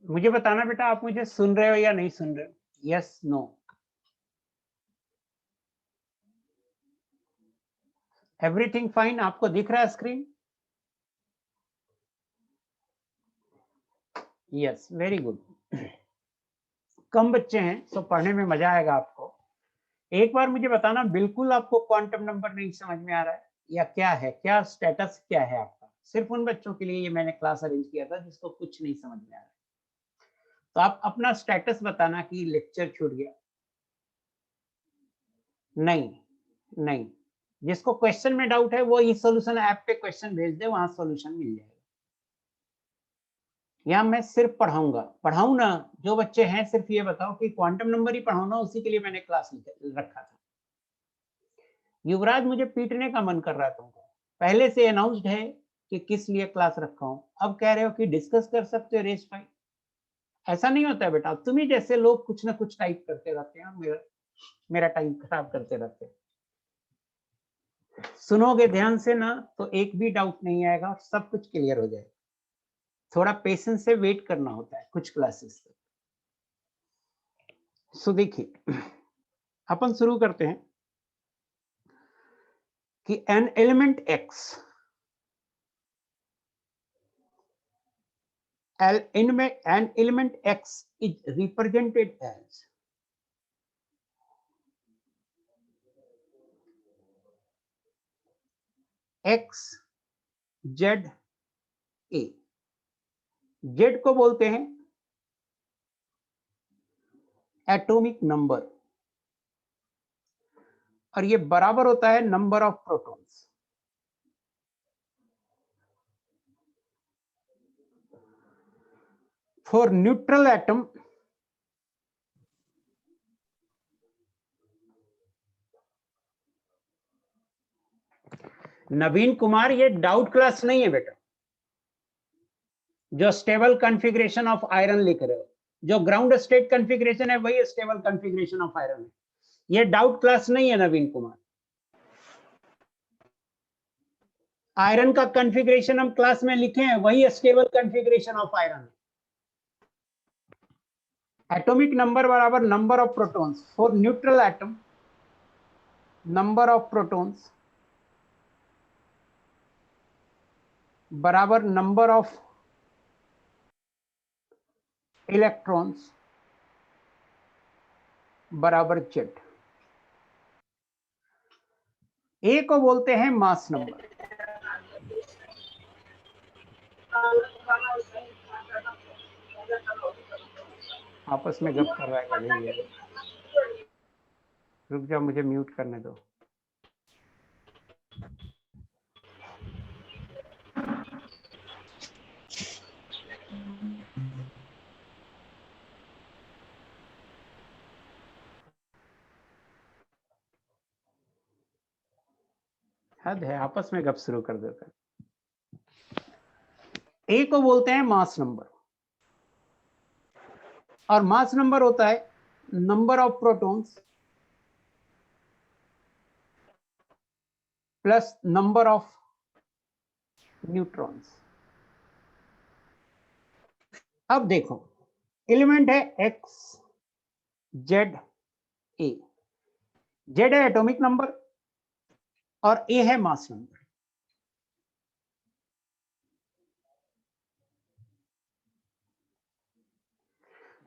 मुझे बताना बेटा, आप मुझे सुन रहे हो या नहीं सुन रहे हो? Yes, no? Everything fine? आपको दिख रहा है स्क्रीन? Yes, very good. कम बच्चे हैं तो पढ़ने में मजा आएगा आपको। एक बार मुझे बताना, बिल्कुल आपको क्वांटम नंबर नहीं समझ में आ रहा है या क्या है, क्या स्टेटस क्या है आपका? सिर्फ उन बच्चों के लिए ये मैंने क्लास अरेंज किया था जिसको कुछ नहीं समझ में आ रहा है। तो आप अपना स्टेटस बताना कि लेक्चर छूट गया। नहीं नहीं, जिसको क्वेश्चन में डाउट है वो ई सॉल्यूशन ऐप पे क्वेश्चन भेज दे, वहां सॉल्यूशन मिल जाएगा। यहाँ मैं सिर्फ पढ़ाऊं ना, जो बच्चे हैं सिर्फ ये बताओ कि क्वांटम नंबर ही पढ़ाऊं ना, उसी के लिए मैंने क्लास रखा था। युवराज, मुझे पीटने का मन कर रहा है तुमको। पहले से अनाउंस्ड है कि किस लिए क्लास रखा हूं, अब कह रहे हो कि डिस्कस कर सकते हो रेस फाइल। ऐसा नहीं होता है बेटा, तुम ही जैसे लोग कुछ ना कुछ टाइप करते रहते हैं, मेरा टाइम खराब करते रहते हैं। सुनोगे ध्यान से ना तो एक भी डाउट नहीं आएगा और सब कुछ क्लियर हो जाएगा। थोड़ा पेशेंस से वेट करना होता है कुछ क्लासेस तक। सो देखिए, अपन शुरू करते हैं कि an element x, an element x is represented as x z a। z को बोलते हैं एटॉमिक नंबर और ये बराबर होता है number of protons. For neutral atom Naveen Kumar, ये डाउट क्लास नहीं है बेटा। जो स्टेबल कॉन्फ़िगरेशन ऑफ आयरन लिख रहे हो, जो ग्राउंड स्टेट कॉन्फ़िगरेशन है वही स्टेबल कॉन्फ़िगरेशन ऑफ आयरन है। ये डाउट क्लास नहीं है नवीन कुमार। आयरन का कॉन्फ़िगरेशन हम क्लास में लिखे हैं, वही stable configuration of iron. Atomic number बराबर number of protons. For neutral atom number of protons बराबर नंबर ऑफ इलेक्ट्रॉन्स बराबर जेड। ए को बोलते हैं मास नंबर। आपस में गप कर रहा है गधे। रुक जाओ, मुझे म्यूट करने दो। हद है, आपस में गप शुरू कर देते हैं। ए को बोलते हैं मास नंबर और मास नंबर होता है number of protons plus number of neutrons. अब देखो, एलिमेंट है एक्स जेड ए। जेड है एटॉमिक नंबर और ए है मास नंबर।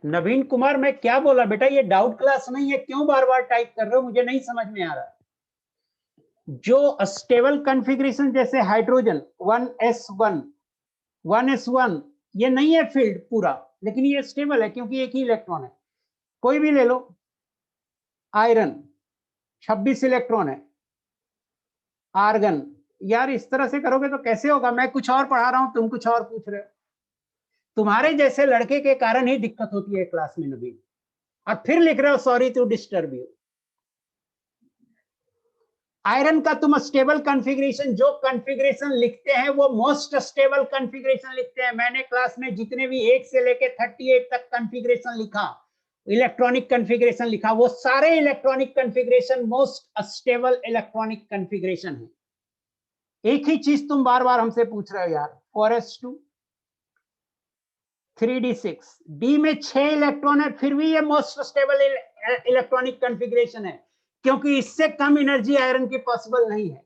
नवीन कुमार, मैं क्या बोला बेटा? ये डाउट क्लास नहीं है, क्यों बार बार टाइप कर रहे हो? मुझे नहीं समझ में आ रहा। जो स्टेबल कॉन्फ़िगरेशन जैसे हाइड्रोजन 1s1 1s1, ये नहीं है फील्ड पूरा, लेकिन ये स्टेबल है क्योंकि एक ही इलेक्ट्रॉन है। कोई भी ले लो, आयरन 26 इलेक्ट्रॉन है, आर्गन। यार इस तरह से करोगे तो कैसे होगा? मैं कुछ और पढ़ा रहा हूं, तुम कुछ और पूछ रहे हो। तुम्हारे जैसे लड़के के कारण ही दिक्कत होती है क्लास में नवीन, और फिर लिख रहे हो sorry to disturb you. Iron का तुम स्टेबल कॉन्फ़िगरेशन, जो कॉन्फ़िगरेशन लिखते हैं वो मोस्ट स्टेबल कॉन्फ़िगरेशन लिखते हैं। मैंने क्लास में जितने भी 1 से लेके 38 तक कॉन्फ़िगरेशन लिखा, इलेक्ट्रॉनिक कॉन्फ़िगरेशन लिखा, वो सारे electronic configuration most astable electronic configuration है। एक ही चीज तुम बार बार हमसे पूछ रहे हो यार, 4s2 3d6, डी में 6 इलेक्ट्रॉन है, फिर भी ये मोस्ट स्टेबल इलेक्ट्रॉनिक कॉन्फ़िगरेशन है, क्योंकि इससे कम एनर्जी आयरन की पॉसिबल नहीं है।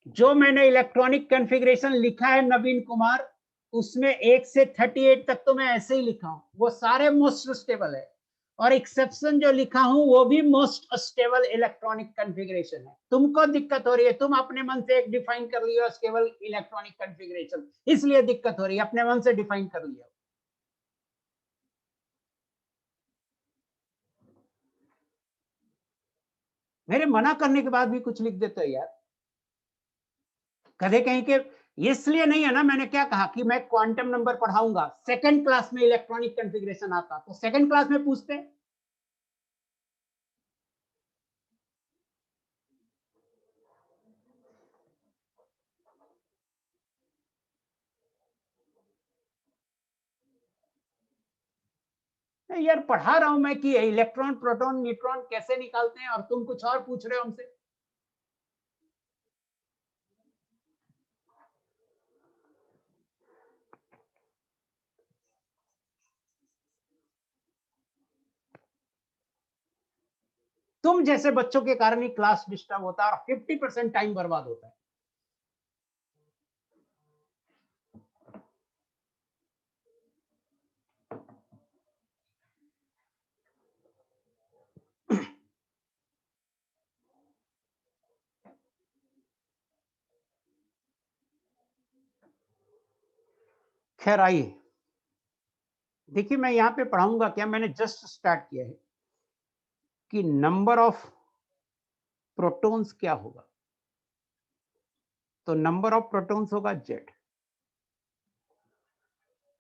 जो मैंने इलेक्ट्रॉनिक कॉन्फ़िगरेशन लिखा है नवीन कुमार, उसमें 1 से 38 तक तो मैं ऐसे ही लिखा हूं, वो सारे मोस्ट स्टेबल है, और एक्सेप्शन जो लिखा हूं वो भी मोस्ट स्टेबल इलेक्ट्रॉनिक कॉन्फ़िगरेशन है। तुमको दिक्कत हो रही है, तुम अपने मन से एक डिफाइन कर लियो स्टेबल इलेक्ट्रॉनिक कॉन्फ़िगरेशन, इसलिए दिक्कत हो रही है, अपने मन से डिफाइन कर लियो। मेरे मना करने के बाद भी कुछ लिख देते हो यार, कदे कहीं के। इसलिए नहीं है ना, मैंने क्या कहा कि मैं क्वांटम नंबर पढ़ाऊंगा, सेकंड क्लास में इलेक्ट्रॉनिक कॉन्फ़िगरेशन आता, तो सेकंड क्लास में पूछते। यार पढ़ा रहा हूं मैं कि इलेक्ट्रॉन प्रोटॉन न्यूट्रॉन कैसे निकालते हैं, और तुम कुछ और पूछ रहे हो हमसे। तुम जैसे बच्चों के कारण ही क्लास डिस्टर्ब होता है और 50% टाइम बर्बाद होता है। खैर आइए, देखिए मैं यहां पे पढ़ाऊंगा क्या, मैंने जस्ट स्टार्ट किया है कि नंबर ऑफ प्रोटॉन्स क्या होगा। तो नंबर ऑफ प्रोटॉन्स होगा जेड,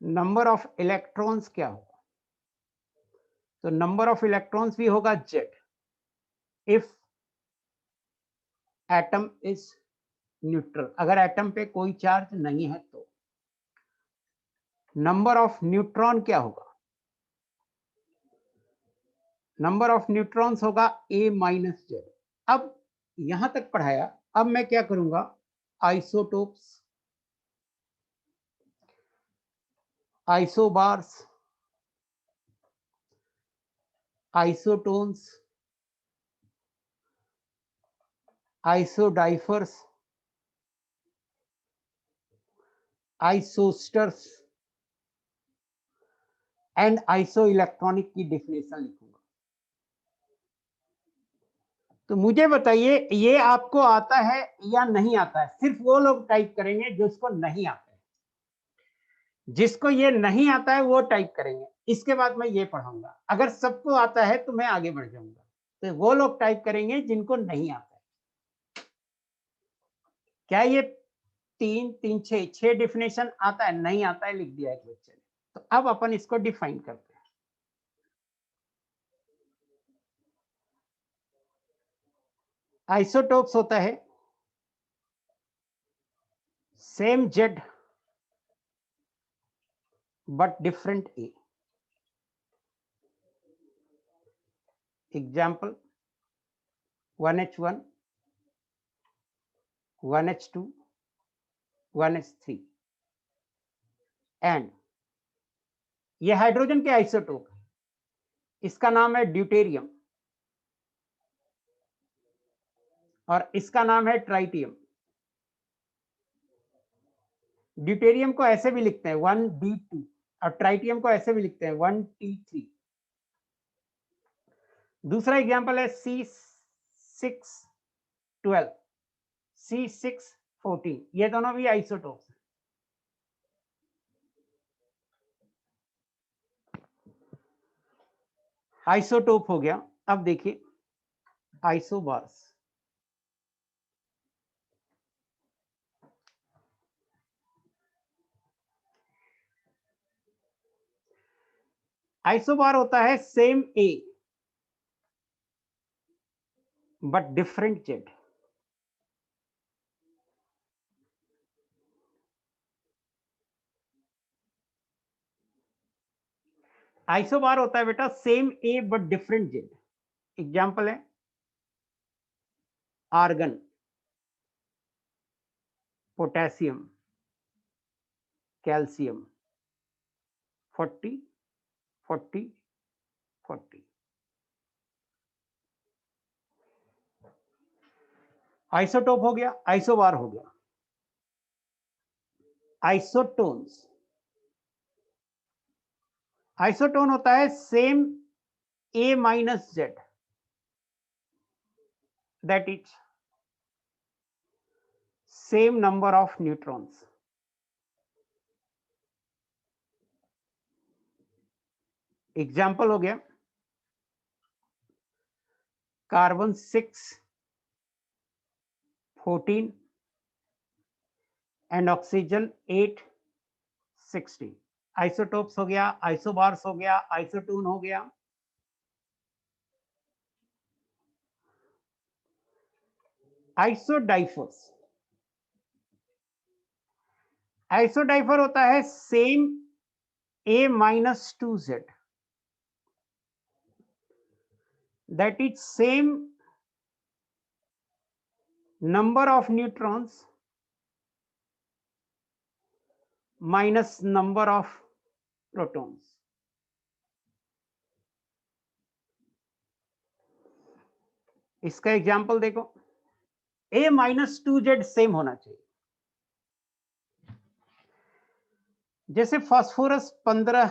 नंबर ऑफ इलेक्ट्रॉन्स क्या होगा, तो नंबर ऑफ इलेक्ट्रॉन्स भी होगा Z if atom is neutral, अगर एटम पे कोई चार्ज नहीं है तो। नंबर ऑफ न्यूट्रॉन क्या होगा, नंबर ऑफ न्यूट्रॉन्स होगा ए माइनस जेड। अब यहां तक पढ़ाया, अब मैं क्या करूंगा, isotopes, isobars, isotones, isodiaphers, isosters and isoelectronic की डिफिनेशन लिखूंगा। तो मुझे बताइए ये आपको आता है या नहीं आता है। सिर्फ वो लोग टाइप करेंगे जिसको नहीं आता है, जिसको ये नहीं आता है वो टाइप करेंगे। इसके बाद मैं ये पढ़ाऊंगा, अगर सबको आता है तो मैं आगे बढ़ जाऊंगा। तो वो लोग टाइप करेंगे जिनको नहीं आता है। क्या ये 3 3 6 डिफिनेशन आता है, नहीं आता है लिख दिया एक बच्चे ने। तो अब अपन इसको डिफाइन करते हैं। आइसोटोप्स होता है same Z but different A. Example 1h1, 1h2, 1h3 and ये हाइड्रोजन के आइसोटोप है, इसका नाम है ड्यूटेरियम और इसका नाम है ट्राइटियम। ड्यूटेरियम को ऐसे भी लिखते हैं 1d2 और ट्राइटियम को ऐसे भी लिखते हैं 1t3। दूसरा एग्जांपल है C612, C614, ये दोनों भी आइसोटोप्स हैं। आइसोटोप हो गया। अब देखिए आइसोबार्स, आइसोबार होता है same A but different Z. Isobar होता है बेटा same A but different Z. Example है आर्गन, पोटेशियम, कैल्शियम, 40 40 40। आइसोटोप हो गया, आइसोबार हो गया। आइसोटोन्स, आइसोटोन होता है same A minus Z, that is same number of neutrons. Example हो गया कार्बन 6 14 एंड ऑक्सीजन 8 16। आइसोटोप्स हो गया, आइसोबार्स हो गया, आइसोटोन हो गया। आइसोडाइफर्स, आइसोडाइफर होता है same A minus 2 Z, that is same number of neutrons minus number of protons. इसका एग्जाम्पल देखो, ए माइनस 2 जेड सेम होना चाहिए। जैसे फास्फोरस 15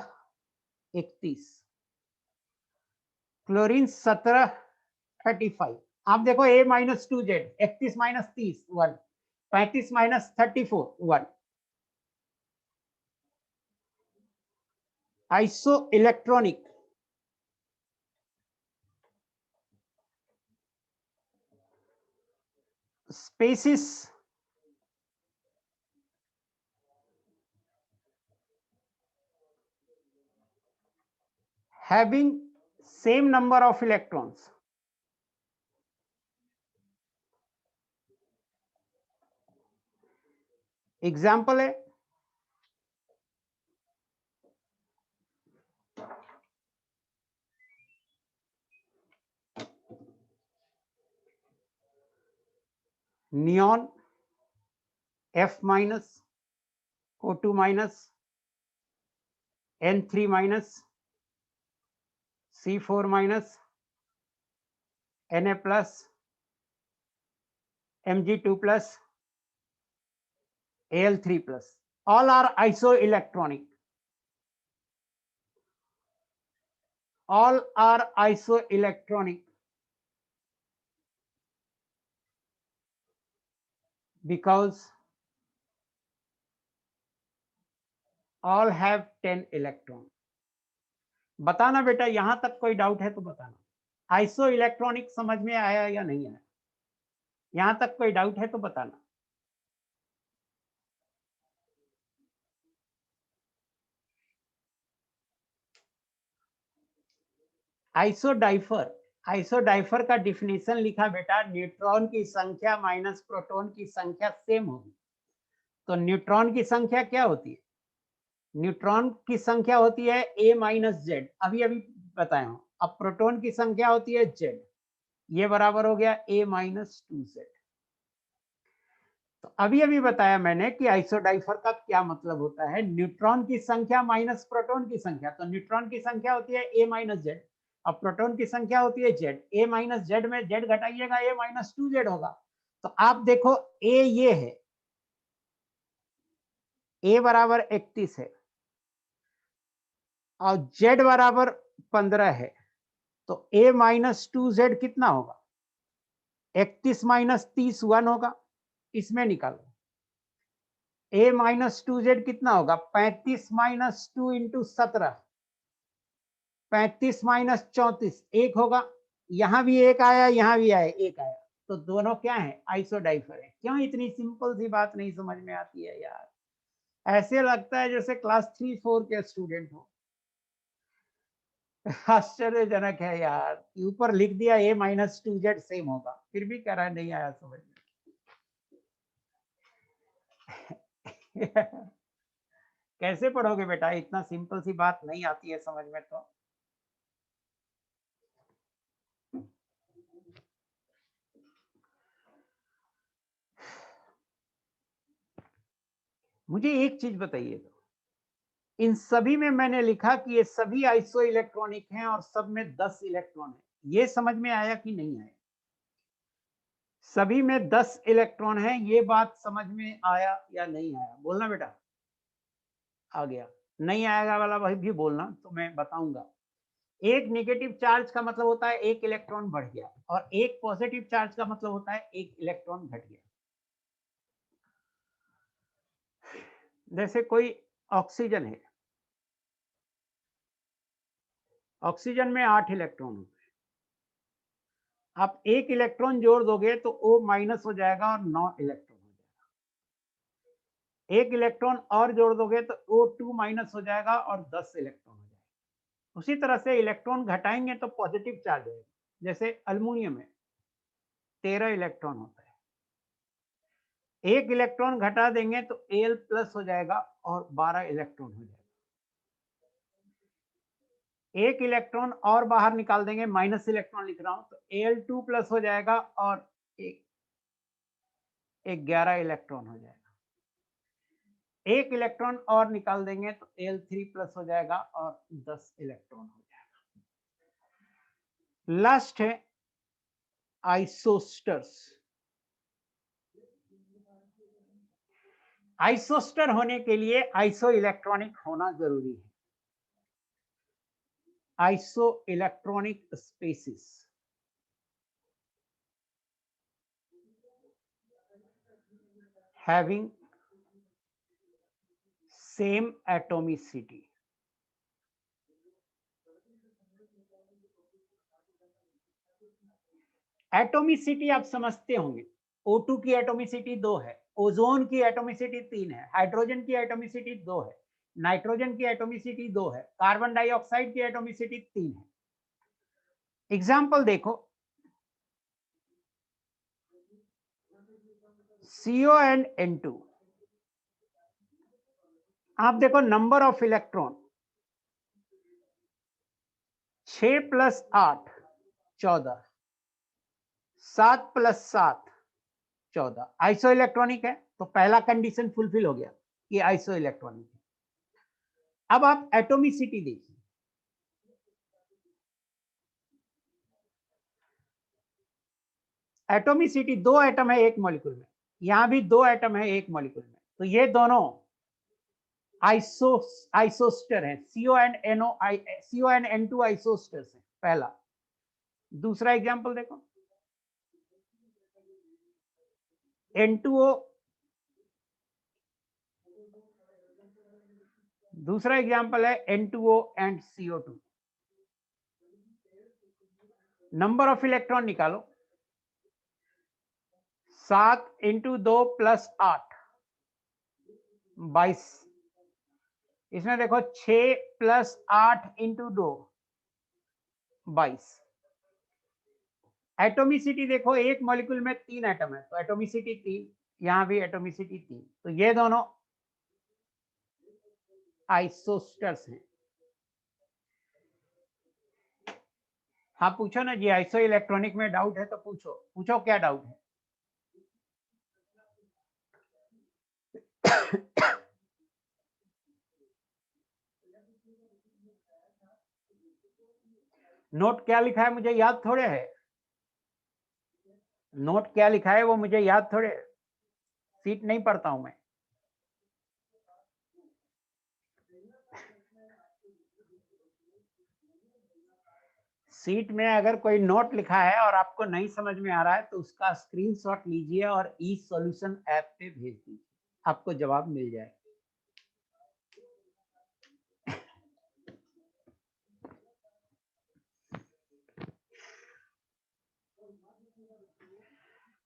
31, क्लोरीन 17 35। आप देखो A minus 2 Z 31 minus 30 1, 35 minus 34 1। Isoelectronic, species having same number of electrons, example है neon F minus O2 minus N3 minus C4 minus Na plus Mg2 plus Al3 plus, all are isoelectronic, all are isoelectronic because all have 10 electron। बताना बेटा यहां तक कोई doubt है तो बताना, iso electronic समझ में आया या नहीं आया? यहां तक कोई डाउट है तो बताना। आइसोडाइफर, आइसोडाइफर का डिफिनेशन लिखा बेटा, न्यूट्रॉन की संख्या माइनस प्रोटॉन की संख्या सेम होगी। तो न्यूट्रॉन की संख्या क्या होती है? न्यूट्रॉन की संख्या होती है ए माइनस जेड, अभी अभी बताया हूं। अब प्रोटॉन की संख्या होती है जेड, ये बराबर हो गया ए माइनस 2 जेड। तो अभी अभी बताया मैंने कि आइसोडाइफर का क्या मतलब होता है, न्यूट्रॉन की संख्या माइनस प्रोटॉन की संख्या। तो न्यूट्रॉन की संख्या होती है ए माइनस जेड, अब प्रोटॉन की संख्या होती है जेड, ए माइनस जेड में जेड घटाइएगा ए माइनस 2 जेड होगा। तो आप देखो ए ये है, ए बराबर 31 है और जेड बराबर 15 है, तो ए माइनस 2 जेड कितना होगा? 31 माइनस 30 1 होगा, इसमें निकालो। ए माइनस 2 जेड कितना होगा? 35 माइनस 2 इंटू 17, 35 माइनस 34 एक होगा, यहां भी एक आया यहां भी आया एक आया, तो दोनों क्या है? आइसोडाइफर है। क्यों इतनी सिंपल सी बात नहीं समझ में आती है यार? ऐसे लगता है जैसे क्लास 3 4 के स्टूडेंट हो। आश्चर्यजनक है यार, ऊपर लिख दिया ए माइनस 2 जेड सेम होगा, फिर भी कह रहा नहीं आया समझ में। कैसे पढ़ोगे बेटा, इतना सिंपल सी बात नहीं आती है समझ में तो। मुझे एक चीज बताइए, तो इन सभी में मैंने लिखा कि ये सभी आइसो इलेक्ट्रॉनिक हैं और सब में 10 इलेक्ट्रॉन है, ये समझ में आया कि नहीं आया? सभी में 10 इलेक्ट्रॉन है, ये बात समझ में आया या नहीं आया? बोलना बेटा। आ गया? नहीं आएगा वाला भाई भी बोलना, तो मैं बताऊंगा। एक नेगेटिव चार्ज का मतलब होता है एक इलेक्ट्रॉन बढ़ गया, और एक पॉजिटिव चार्ज का मतलब होता है एक इलेक्ट्रॉन घट गया। जैसे कोई ऑक्सीजन है, ऑक्सीजन में 8 इलेक्ट्रॉन होते हैं, आप एक इलेक्ट्रॉन जोड़ दोगे तो O माइनस हो जाएगा और 9 इलेक्ट्रॉन हो जाएगा। एक इलेक्ट्रॉन और जोड़ दोगे तो O2 माइनस हो जाएगा और 10 इलेक्ट्रॉन हो जाएगा। उसी तरह से इलेक्ट्रॉन घटाएंगे तो पॉजिटिव चार्ज होगा। जैसे अल्युमिनियम में 13 इलेक्ट्रॉन होता है, एक इलेक्ट्रॉन घटा देंगे तो Al प्लस हो जाएगा और 12 इलेक्ट्रॉन हो जाएगा। एक इलेक्ट्रॉन और बाहर निकाल देंगे, माइनस इलेक्ट्रॉन लिख रहा हूं, तो Al2 प्लस हो जाएगा और एक 11 इलेक्ट्रॉन हो जाएगा। एक इलेक्ट्रॉन और निकाल देंगे तो Al3 प्लस हो जाएगा और 10 इलेक्ट्रॉन हो जाएगा। लास्ट है आइसोस्टर्स। आइसोस्टर होने के लिए आइसो इलेक्ट्रॉनिक होना जरूरी है। Isoelectronic species, having same atomicity. Atomicity आप समझते होंगे, O2 की एटोमिसिटी 2 है, ओजोन की एटोमिसिटी 3 है, हाइड्रोजन की एटोमिसिटी 2 है, नाइट्रोजन की एटोमिसिटी 2 है, कार्बन डाइऑक्साइड की एटोमिसिटी 3 है। एग्जाम्पल देखो, CO एंड N2, आप देखो number of electron 6 plus 8 14, 7 plus 7 14, iso electronic है, तो पहला कंडीशन फुलफिल हो गया कि आइसो इलेक्ट्रॉनिक है। अब आप एटोमिसिटी देखिए, एटोमिसिटी 2 एटम है एक मॉलिक्यूल में, यहां भी 2 एटम है एक मॉलिक्यूल में, तो ये दोनों आइसोस्टर हैं। CO एंड N2 आइसोस्टर्स हैं, पहला। दूसरा एग्जांपल देखो, N2O, दूसरा एग्जांपल है N2O and CO2। Number of electron निकालो, 7 इंटू 2 प्लस 8 22, इसमें देखो 6 प्लस 8 इंटू 2 22। एटोमिसिटी देखो, एक मॉलिक्यूल में 3 एटम है तो एटोमिसिटी 3, यहां भी एटोमिसिटी 3, तो ये दोनों आइसोस्टर्स हैं। हाँ पूछो ना जी, आइसो इलेक्ट्रॉनिक में डाउट है तो पूछो, पूछो क्या डाउट है। नोट क्या लिखा है मुझे याद थोड़े है, नोट क्या लिखा है वो मुझे याद थोड़े है, सीट नहीं पढ़ता हूं मैं। सीट में अगर कोई नोट लिखा है और आपको नहीं समझ में आ रहा है तो उसका स्क्रीनशॉट लीजिए और ई सॉल्यूशन ऐप पे भेज दीजिए, आपको जवाब मिल जाएगा।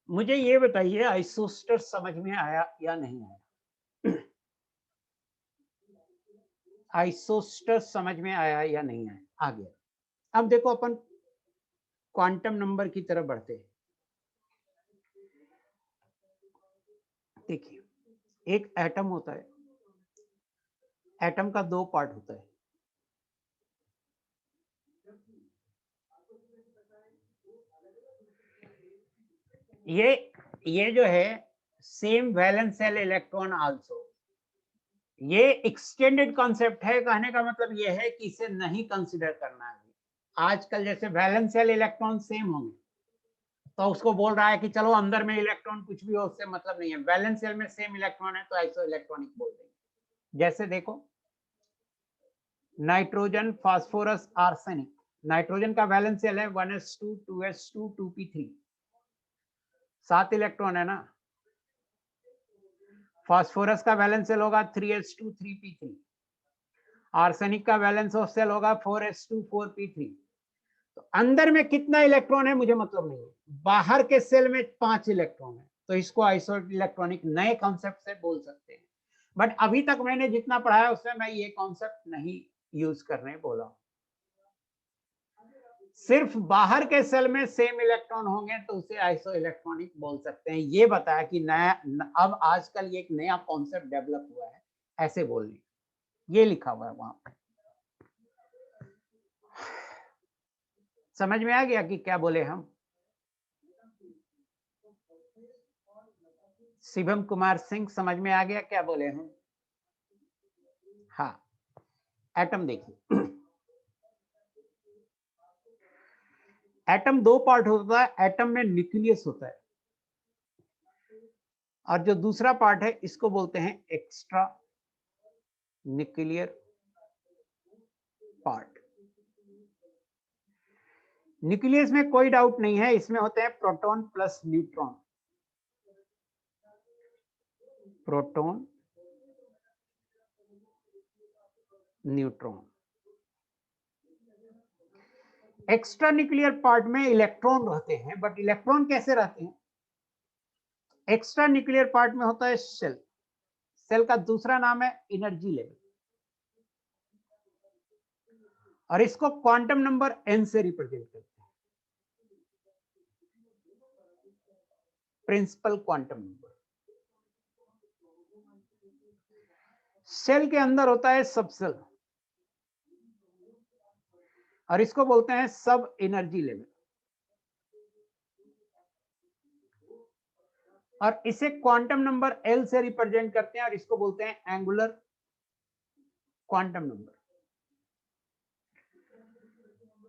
मुझे ये बताइए, आइसोस्टर समझ में आया या नहीं आया? आइसोस्टर समझ में आया या नहीं आया? आ गया। अब देखो अपन क्वांटम नंबर की तरफ बढ़ते हैं। देखिए, एक एटम होता है, एटम का दो पार्ट होता है, ये जो है same valence shell electron also, ये एक्सटेंडेड कॉन्सेप्ट है। कहने का मतलब ये है कि इसे नहीं कंसिडर करना है। आजकल जैसे वैलेंस सेल इलेक्ट्रॉन सेम होंगे तो उसको बोल रहा है कि चलो अंदर में इलेक्ट्रॉन कुछ भी हो उससे मतलब नहीं है, वैलेंस सेल में सेम इलेक्ट्रॉन है तो आइसो इलेक्ट्रॉनिक बोल देंगे। जैसे देखो नाइट्रोजन, फास्फोरस, आर्सेनिक, नाइट्रोजन का वैलेंस सेल है 1s2 2s2 2p3, 7 इलेक्ट्रॉन है ना। फास्फोरस का वैलेंस सेल होगा 3s2 3p3, आर्सेनिक का वैलेंस सेल होगा 4s2 4p3। तो अंदर में कितना इलेक्ट्रॉन है मुझे मतलब नहीं है, बाहर के सेल में 5 इलेक्ट्रॉन है, तो इसको आइसो इलेक्ट्रॉनिक नए कॉन्सेप्ट से बोल सकते हैं। बट अभी तक मैंने जितना पढ़ा है उसमें मैं ये कॉन्सेप्ट नहीं यूज करने बोला। सिर्फ बाहर के सेल में सेम इलेक्ट्रॉन होंगे तो उसे आइसो इलेक्ट्रॉनिक बोल सकते हैं। ये बताया कि नया अब आजकल ये एक नया कॉन्सेप्ट डेवलप हुआ है ऐसे बोलने, ये लिखा हुआ है वहां पे। समझ में आ गया कि क्या बोले हम? शिवम कुमार सिंह समझ में आ गया क्या बोले हम? हाँ, एटम देखिए एटम दो पार्ट होता है, एटम में न्यूक्लियस होता है और जो दूसरा पार्ट है इसको बोलते हैं एक्स्ट्रा न्यूक्लियर पार्ट। न्यूक्लियस में कोई डाउट नहीं है, इसमें होते हैं proton plus neutron, proton neutron. Extra nuclear part में इलेक्ट्रॉन रहते हैं, बट इलेक्ट्रॉन कैसे रहते हैं? एक्स्ट्रा न्यूक्लियर पार्ट में होता है शेल, सेल का दूसरा नाम है एनर्जी लेवल, और इसको क्वांटम नंबर n से रिप्रेजेंट करते हैं, प्रिंसिपल क्वांटम नंबर। सेल के अंदर होता है सबसेल और इसको बोलते हैं सब एनर्जी लेवल, और इसे क्वांटम नंबर L से रिप्रेजेंट करते हैं और इसको बोलते हैं एंगुलर क्वांटम नंबर।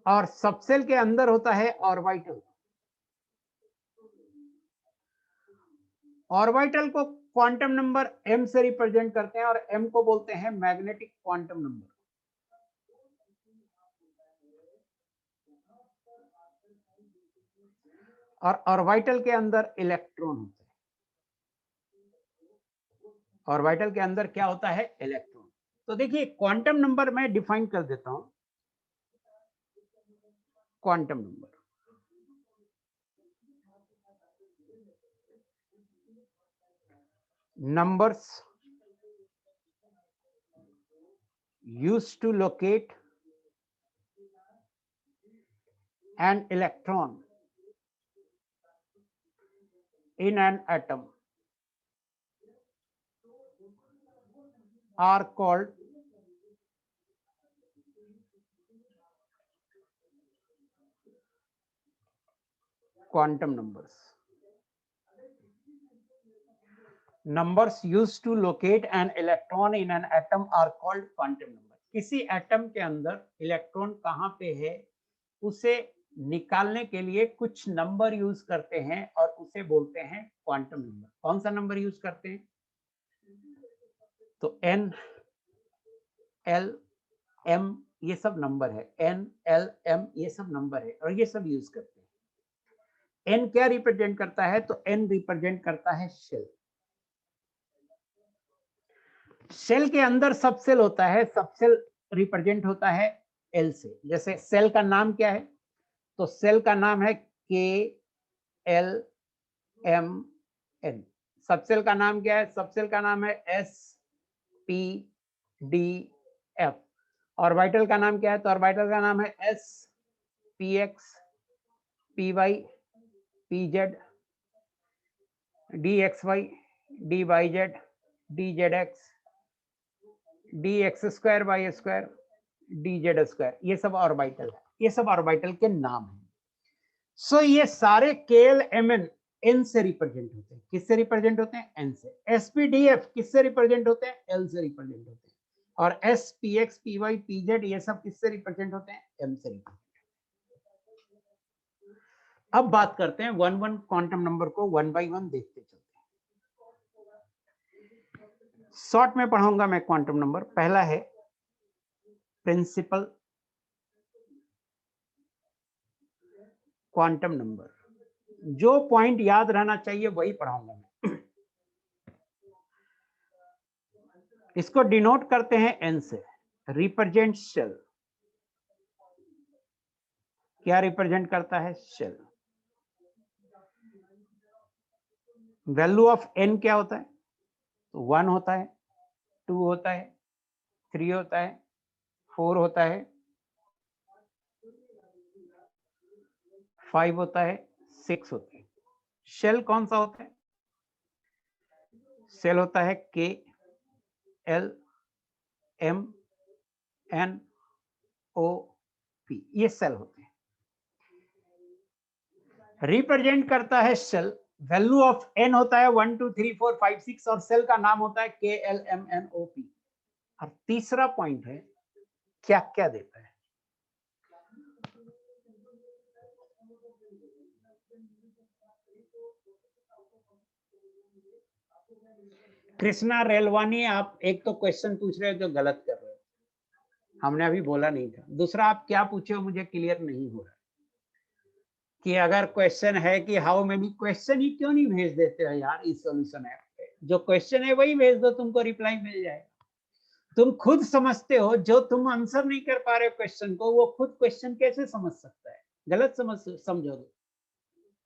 और सबसेल के अंदर होता है ऑर्बिटल, ऑर्बिटल को क्वांटम नंबर m से रिप्रेजेंट करते हैं और m को बोलते हैं मैग्नेटिक क्वांटम नंबर। और ऑर्बिटल के अंदर इलेक्ट्रॉन होते हैं, ऑर्बिटल के अंदर क्या होता है? इलेक्ट्रॉन। तो देखिए क्वांटम नंबर मैं डिफाइन कर देता हूं। Quantum number numbers used to locate an electron in an atom are called quantum numbers. Numbers used to locate an electron in an atom are called quantum number. किसी atom के अंदर electron कहां पे है उसे निकालने के लिए कुछ नंबर यूज करते हैं और उसे बोलते हैं क्वांटम नंबर। कौन सा नंबर यूज करते हैं? तो n, l, m ये सब नंबर है, n, l, m ये सब नंबर है और ये सब यूज करते हैं। n क्या रिप्रेजेंट करता है? तो n रिप्रेजेंट करता है शेल। सेल के अंदर सबसेल होता है, सबसेल रिप्रेजेंट होता है एल से। जैसे सेल का नाम क्या है? तो सेल का नाम है KLMN। सबसेल का नाम क्या है? सबसेल का नाम है SPDF। ऑर्बिटल का नाम क्या है? तो ऑर्बिटल का नाम है SPX PY PZ DXY DYZ DZX D X square Y square D Z square, ये सब ऑर्बिटल है, ये सब ऑर्बिटल के नाम है। सो ये सारे K L M N N से रिप्रेजेंट होते हैं। किससे रिप्रेजेंट होते हैं? एन से। एस पी डी एफ किससे रिप्रेजेंट होते हैं? एल से रिप्रेजेंट होते हैं। और S P X P Y P Z ये सब किससे रिप्रेजेंट होते हैं? एम से रिप्रेजेंट। अब बात करते हैं वन वन क्वांटम नंबर को, वन बाय वन देखते चलते हैं। शॉर्ट में पढ़ाऊंगा मैं क्वांटम नंबर। पहला है प्रिंसिपल क्वांटम नंबर। जो पॉइंट याद रहना चाहिए वही पढ़ाऊंगा मैं। इसको डिनोट करते हैं एन से। Represent shell. क्या रिप्रेजेंट करता है? शेल। वैल्यू ऑफ एन क्या होता है? तो 1 होता है, 2 होता है, 3 होता है, 4 होता है, 5 होता है, 6 होता है। शेल कौन सा होता है? शेल होता है K L M N O P, ये सेल होते हैं। रिप्रेजेंट करता है शेल। वैल्यू ऑफ एन होता है 1 2 3 4 5 6 और सेल का नाम होता है K L M N O P. और तीसरा पॉइंट है क्या क्या देता है? कृष्णा रेलवानी, आप एक तो क्वेश्चन पूछ रहे हो जो गलत कर रहे हो, हमने अभी बोला नहीं था। दूसरा, आप क्या पूछे हो मुझे क्लियर नहीं हो रहा कि अगर क्वेश्चन है कि हाउ मेनी, क्वेश्चन ही क्यों नहीं भेज देते हो यार इस सॉल्यूशन ऐप पे? जो क्वेश्चन है वही भेज दो, तुमको रिप्लाई मिल जाएगा। तुम खुद समझते हो, जो तुम आंसर नहीं कर पा रहे हो क्वेश्चन को, वो खुद क्वेश्चन कैसे समझ सकता है? गलत समझोगे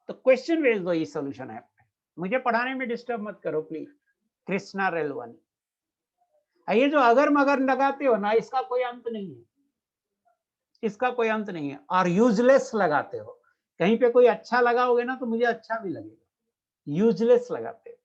तो क्वेश्चन भेज दो इस सॉल्यूशन ऐप पे। मुझे पढ़ाने में डिस्टर्ब मत करो प्लीज। कृष्णा रेलवानी, ये जो अगर मगर लगाते हो ना, इसका कोई अंत नहीं है, इसका कोई अंत नहीं है। और यूजलेस लगाते हो, कहीं पे कोई अच्छा लगाओगे ना तो मुझे अच्छा भी लगेगा। यूजलेस लगाते हो।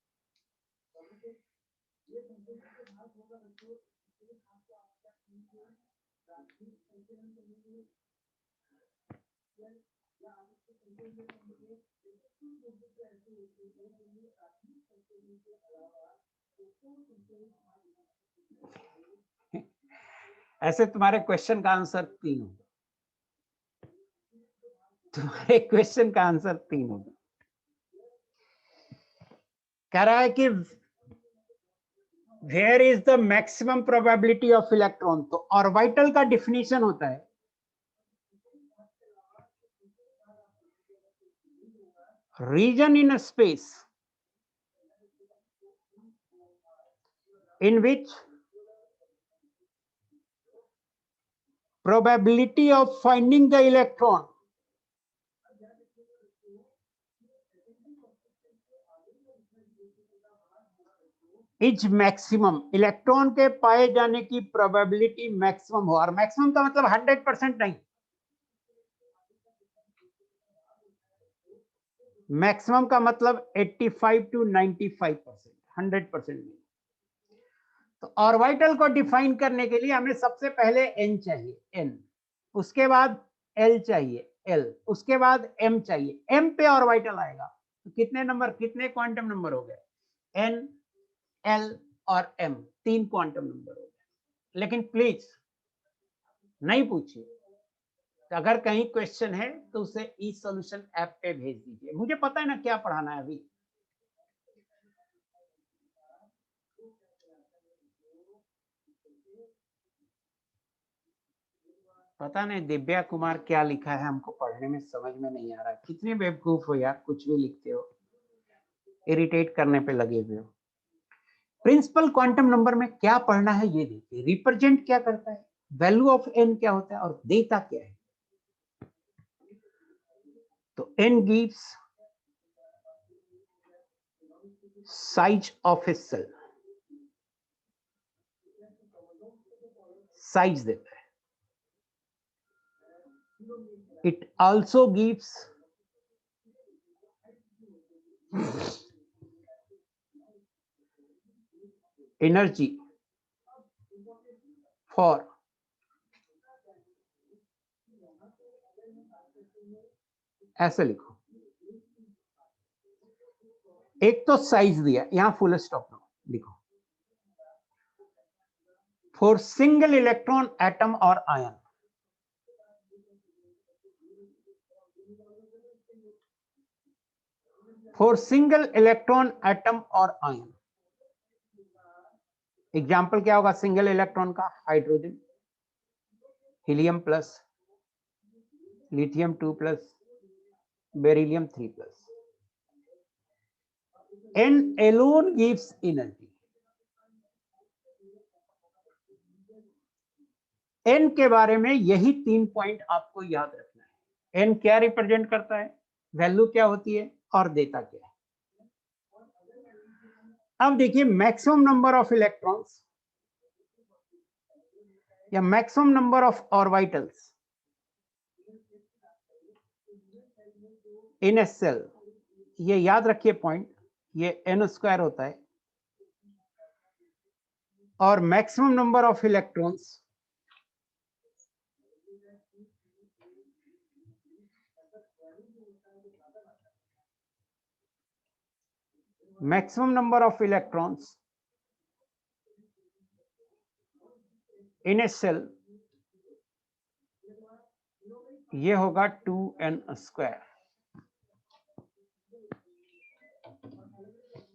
ऐसे तुम्हारे क्वेश्चन का आंसर 3 होगा। तुम्हारे क्वेश्चन का आंसर 3 होगा। कह रहा है कि where is the maximum probability of electron. तो ऑर्बिटल का डिफिनीशन होता है region in a space in which probability of finding the electron is maximum। Electron के पाए जाने की प्रोबेबिलिटी मैक्सिमम हो। और मैक्सिमम का मतलब 100% नहीं, मैक्सिमम का मतलब 85 to 95%, 100% नहीं। तो ऑर्बिटल को डिफाइन करने के लिए हमें सबसे पहले एन चाहिए, एन, उसके बाद एल चाहिए, एल, उसके बाद एम चाहिए। एम पे ऑर्बिटल आएगा तो कितने नंबर, कितने क्वांटम नंबर हो गए? एन, एल और एम, 3 क्वांटम नंबर हो गए। लेकिन प्लीज नहीं पूछिए, अगर कहीं क्वेश्चन है तो उसे ई सॉल्यूशन ऐप पे भेज दीजिए। मुझे पता है ना क्या पढ़ाना है अभी। पता नहीं दिव्या कुमार क्या लिखा है, हमको पढ़ने में समझ में नहीं आ रहा। कितने बेवकूफ हो यार, कुछ भी लिखते हो, इरिटेट करने पे लगे हुए हो। प्रिंसिपल क्वांटम नंबर में क्या पढ़ना है ये देखिए। रिप्रेजेंट क्या करता है, वैल्यू ऑफ एन क्या होता है और देता क्या है। तो N gives size of a shell, size देता है। It also gives energy for ऐसे लिखो, एक तो साइज दिया, यहां फुल स्टॉप लिखो, फॉर सिंगल इलेक्ट्रॉन एटम और ion, for single electron atom और आयन। एग्जाम्पल क्या होगा सिंगल इलेक्ट्रॉन का? Hydrogen, helium plus, lithium 2+, beryllium 3+. N alone gives energy. N के बारे में यही 3 पॉइंट आपको याद रखना है। N क्या रिप्रेजेंट करता है, वैल्यू क्या होती है और देता क्या है। अब देखिए मैक्सिमम नंबर ऑफ इलेक्ट्रॉन्स या maximum number of orbitals in a shell, ये याद रखिए पॉइंट, ये n² होता है, और maximum number of electrons in a shell ये होगा 2n²,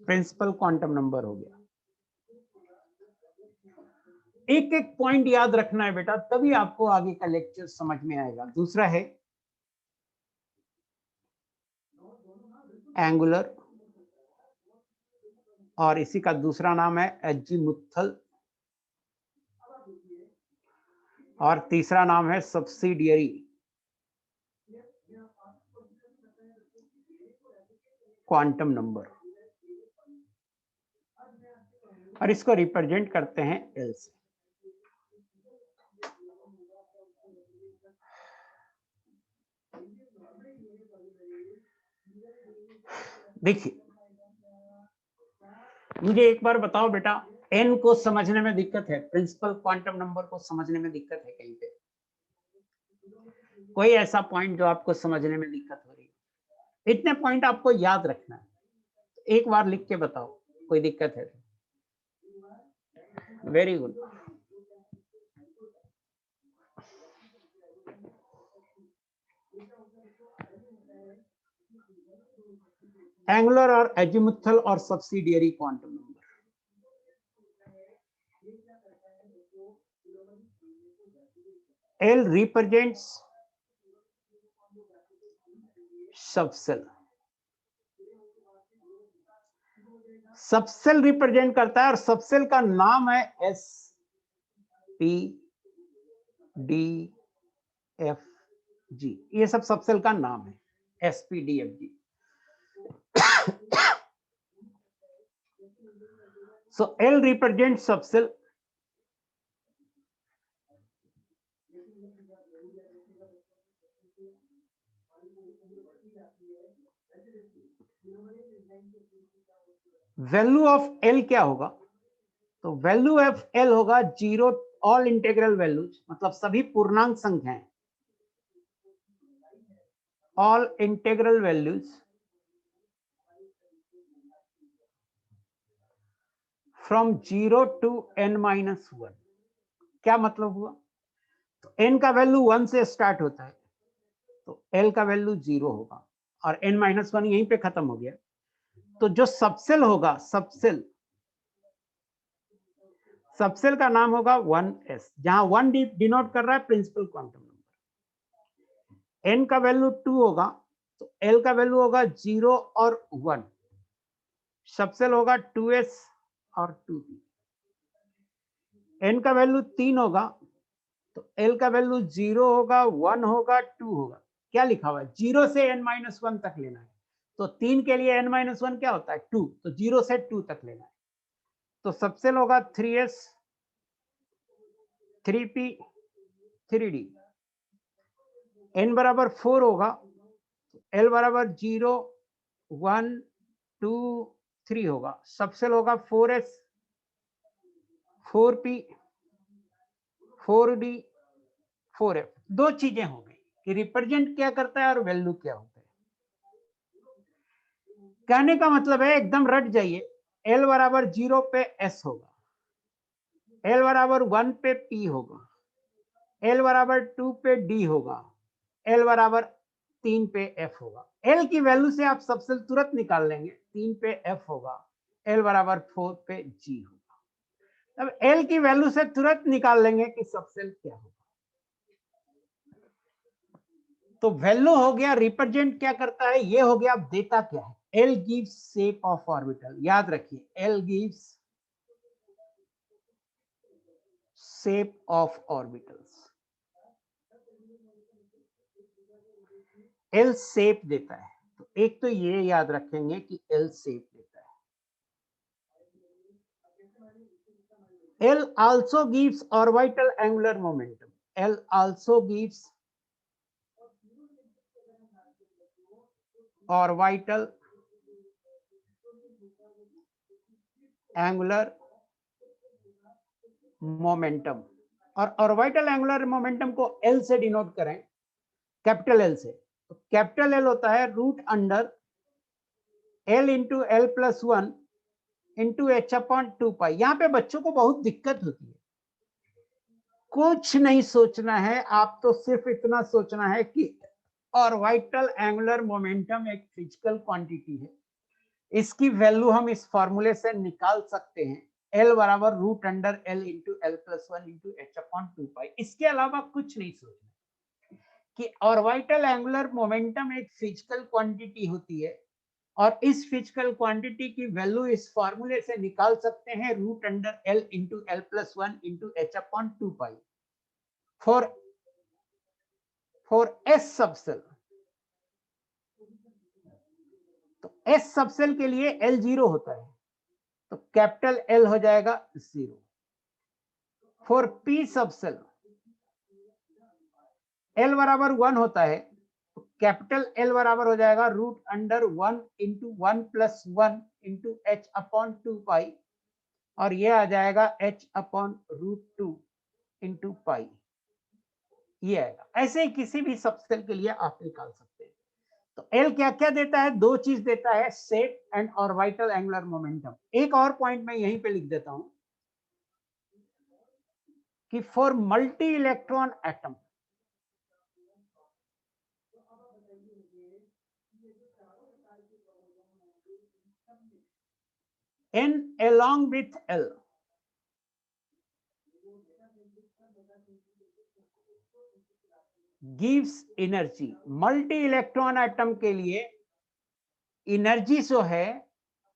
प्रिंसिपल क्वांटम नंबर हो गया। एक एक पॉइंट याद रखना है बेटा, तभी आपको आगे का लेक्चर समझ में आएगा। दूसरा है एंगुलर, और इसी का दूसरा नाम है एजीमुथल, और तीसरा नाम है सब्सिडियरी क्वांटम नंबर, और इसको रिप्रेजेंट करते हैं एल से। देखिए मुझे एक बार बताओ बेटा, एन को समझने में दिक्कत है, प्रिंसिपल क्वांटम नंबर को समझने में दिक्कत है कहीं पे? कोई ऐसा पॉइंट जो आपको समझने में दिक्कत हो रही है? इतने पॉइंट आपको याद रखना है, एक बार लिख के बताओ कोई दिक्कत है? Very good. एंगुलर और एजीमुथल और subsidiary quantum number. L represents subshell, subshell represent करता है, और सबसेल का नाम है SPDFG। ये सब सबसेल का नाम है, SPDFG। So L represents subcell, value of L क्या होगा? तो वैल्यू ऑफ L होगा 0, ऑल इंटीग्रल वैल्यूज, मतलब सभी पूर्णांक संख्याएं, all integral values from 0 to n-1। क्या मतलब हुआ? तो n का वैल्यू 1 से स्टार्ट होता है, तो L का वैल्यू 0 होगा, और n-1 यहीं पे खत्म हो गया। तो जो सबसेल होगा, सबसेल का नाम होगा 1s, जहां 1 डिनोट कर रहा है प्रिंसिपल क्वांटम नंबर। n का वैल्यू 2 होगा, तो L का वैल्यू होगा 0 और 1, सबसेल होगा 2s और 2p। n का वैल्यू 3 होगा, तो L का वैल्यू 0 होगा, 1 होगा, 2 होगा। क्या लिखा हुआ है? 0 से n-1 तक लेना है, तो 3 के लिए n-1 क्या होता है? 2, तो 0 से 2 तक लेना है। तो सबसेल होगा 3s, 3p, 3d। n बराबर 4 होगा, L बराबर 0, 1, 2, 3 होगा। सबसेल होगा 4s, 4p, 4d 4f, दो चीजें हो गई कि रिप्रेजेंट क्या करता है और वैल्यू क्या होता है। कहने का मतलब है एकदम रट जाइए, L बराबर 0 पे S होगा, L बराबर 1 पे P होगा, L बराबर 2 पे D होगा, L बराबर 3 पे F होगा। L की वैल्यू से आप सबसेल तुरंत निकाल लेंगे, 3 पे F होगा, L बराबर 4 पे G होगा। अब L की वैल्यू से तुरंत निकाल लेंगे कि सबसेल क्या होगा। तो वैल्यू हो गया, रिप्रेजेंट क्या करता है ये हो गया, अब देता क्या है, L gives shape of orbital, याद रखिए L gives shape of orbitals, L shape देता है। तो एक तो ये याद रखेंगे कि L शेप देता है। L also gives orbital angular momentum, L also gives orbital angular momentum, और ऑर्बिटल एंगुलर मोमेंटम को L से डिनोट करें, कैपिटल L से, तो कैपिटल L होता है root under L into L plus 1 into H upon 2 pi. यहाँ पे बच्चों को बहुत दिक्कत होती है, कुछ नहीं सोचना है, आप तो सिर्फ इतना सोचना है कि ऑर्बिटल एंगुलर मोमेंटम एक फिजिकल क्वांटिटी है, इसकी वैल्यू हम इस फॉर्मूले से निकाल सकते हैं, L बराबर root under L into L plus 1 into H upon 2 pi. इसके अलावा कुछ नहीं सोचना कि ऑर्बिटल एंगुलर मोमेंटम एक फिजिकल क्वांटिटी होती है और इस फिजिकल क्वांटिटी की वैल्यू इस फॉर्मूले से निकाल सकते हैं, root under L into L plus 1 into H upon 2 pi for S subshell. तो S सबसेल के लिए L 0 होता है, तो कैपिटल L हो जाएगा 0। फॉर P सबसेल L बराबर 1 होता है, तो कैपिटल L बराबर हो जाएगा root under 1 into 1 plus 1 into H upon 2 pi, और ये आ जाएगा H upon root 2 into pi, ये आएगा। ऐसे ही किसी भी सबसेल के लिए आप निकाल सकते हैं। तो L क्या क्या देता है, दो चीज देता है, set and orbital angular momentum. एक और पॉइंट मैं यहीं पे लिख देता हूं कि for multi electron atom N along with L gives energy। Multi electron atom के लिए एनर्जी जो है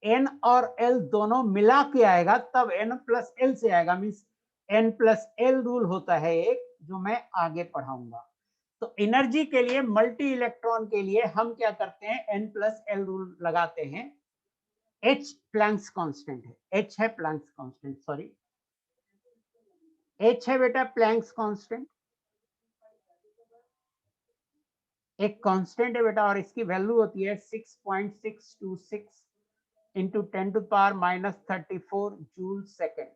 N और L दोनों मिला के आएगा, तब N प्लस L से आएगा, means N plus L rule होता है एक, जो मैं आगे पढ़ाऊंगा। तो एनर्जी के लिए मल्टी इलेक्ट्रॉन के लिए हम क्या करते हैं, N प्लस L रूल लगाते हैं। H प्लैंक्स कांस्टेंट है, H है प्लैंक्स कांस्टेंट, सॉरी H है बेटा प्लैंक्स कांस्टेंट, एक कांस्टेंट है बेटा, और इसकी वैल्यू होती है 6.626 into 10 to power minus 34 joule second.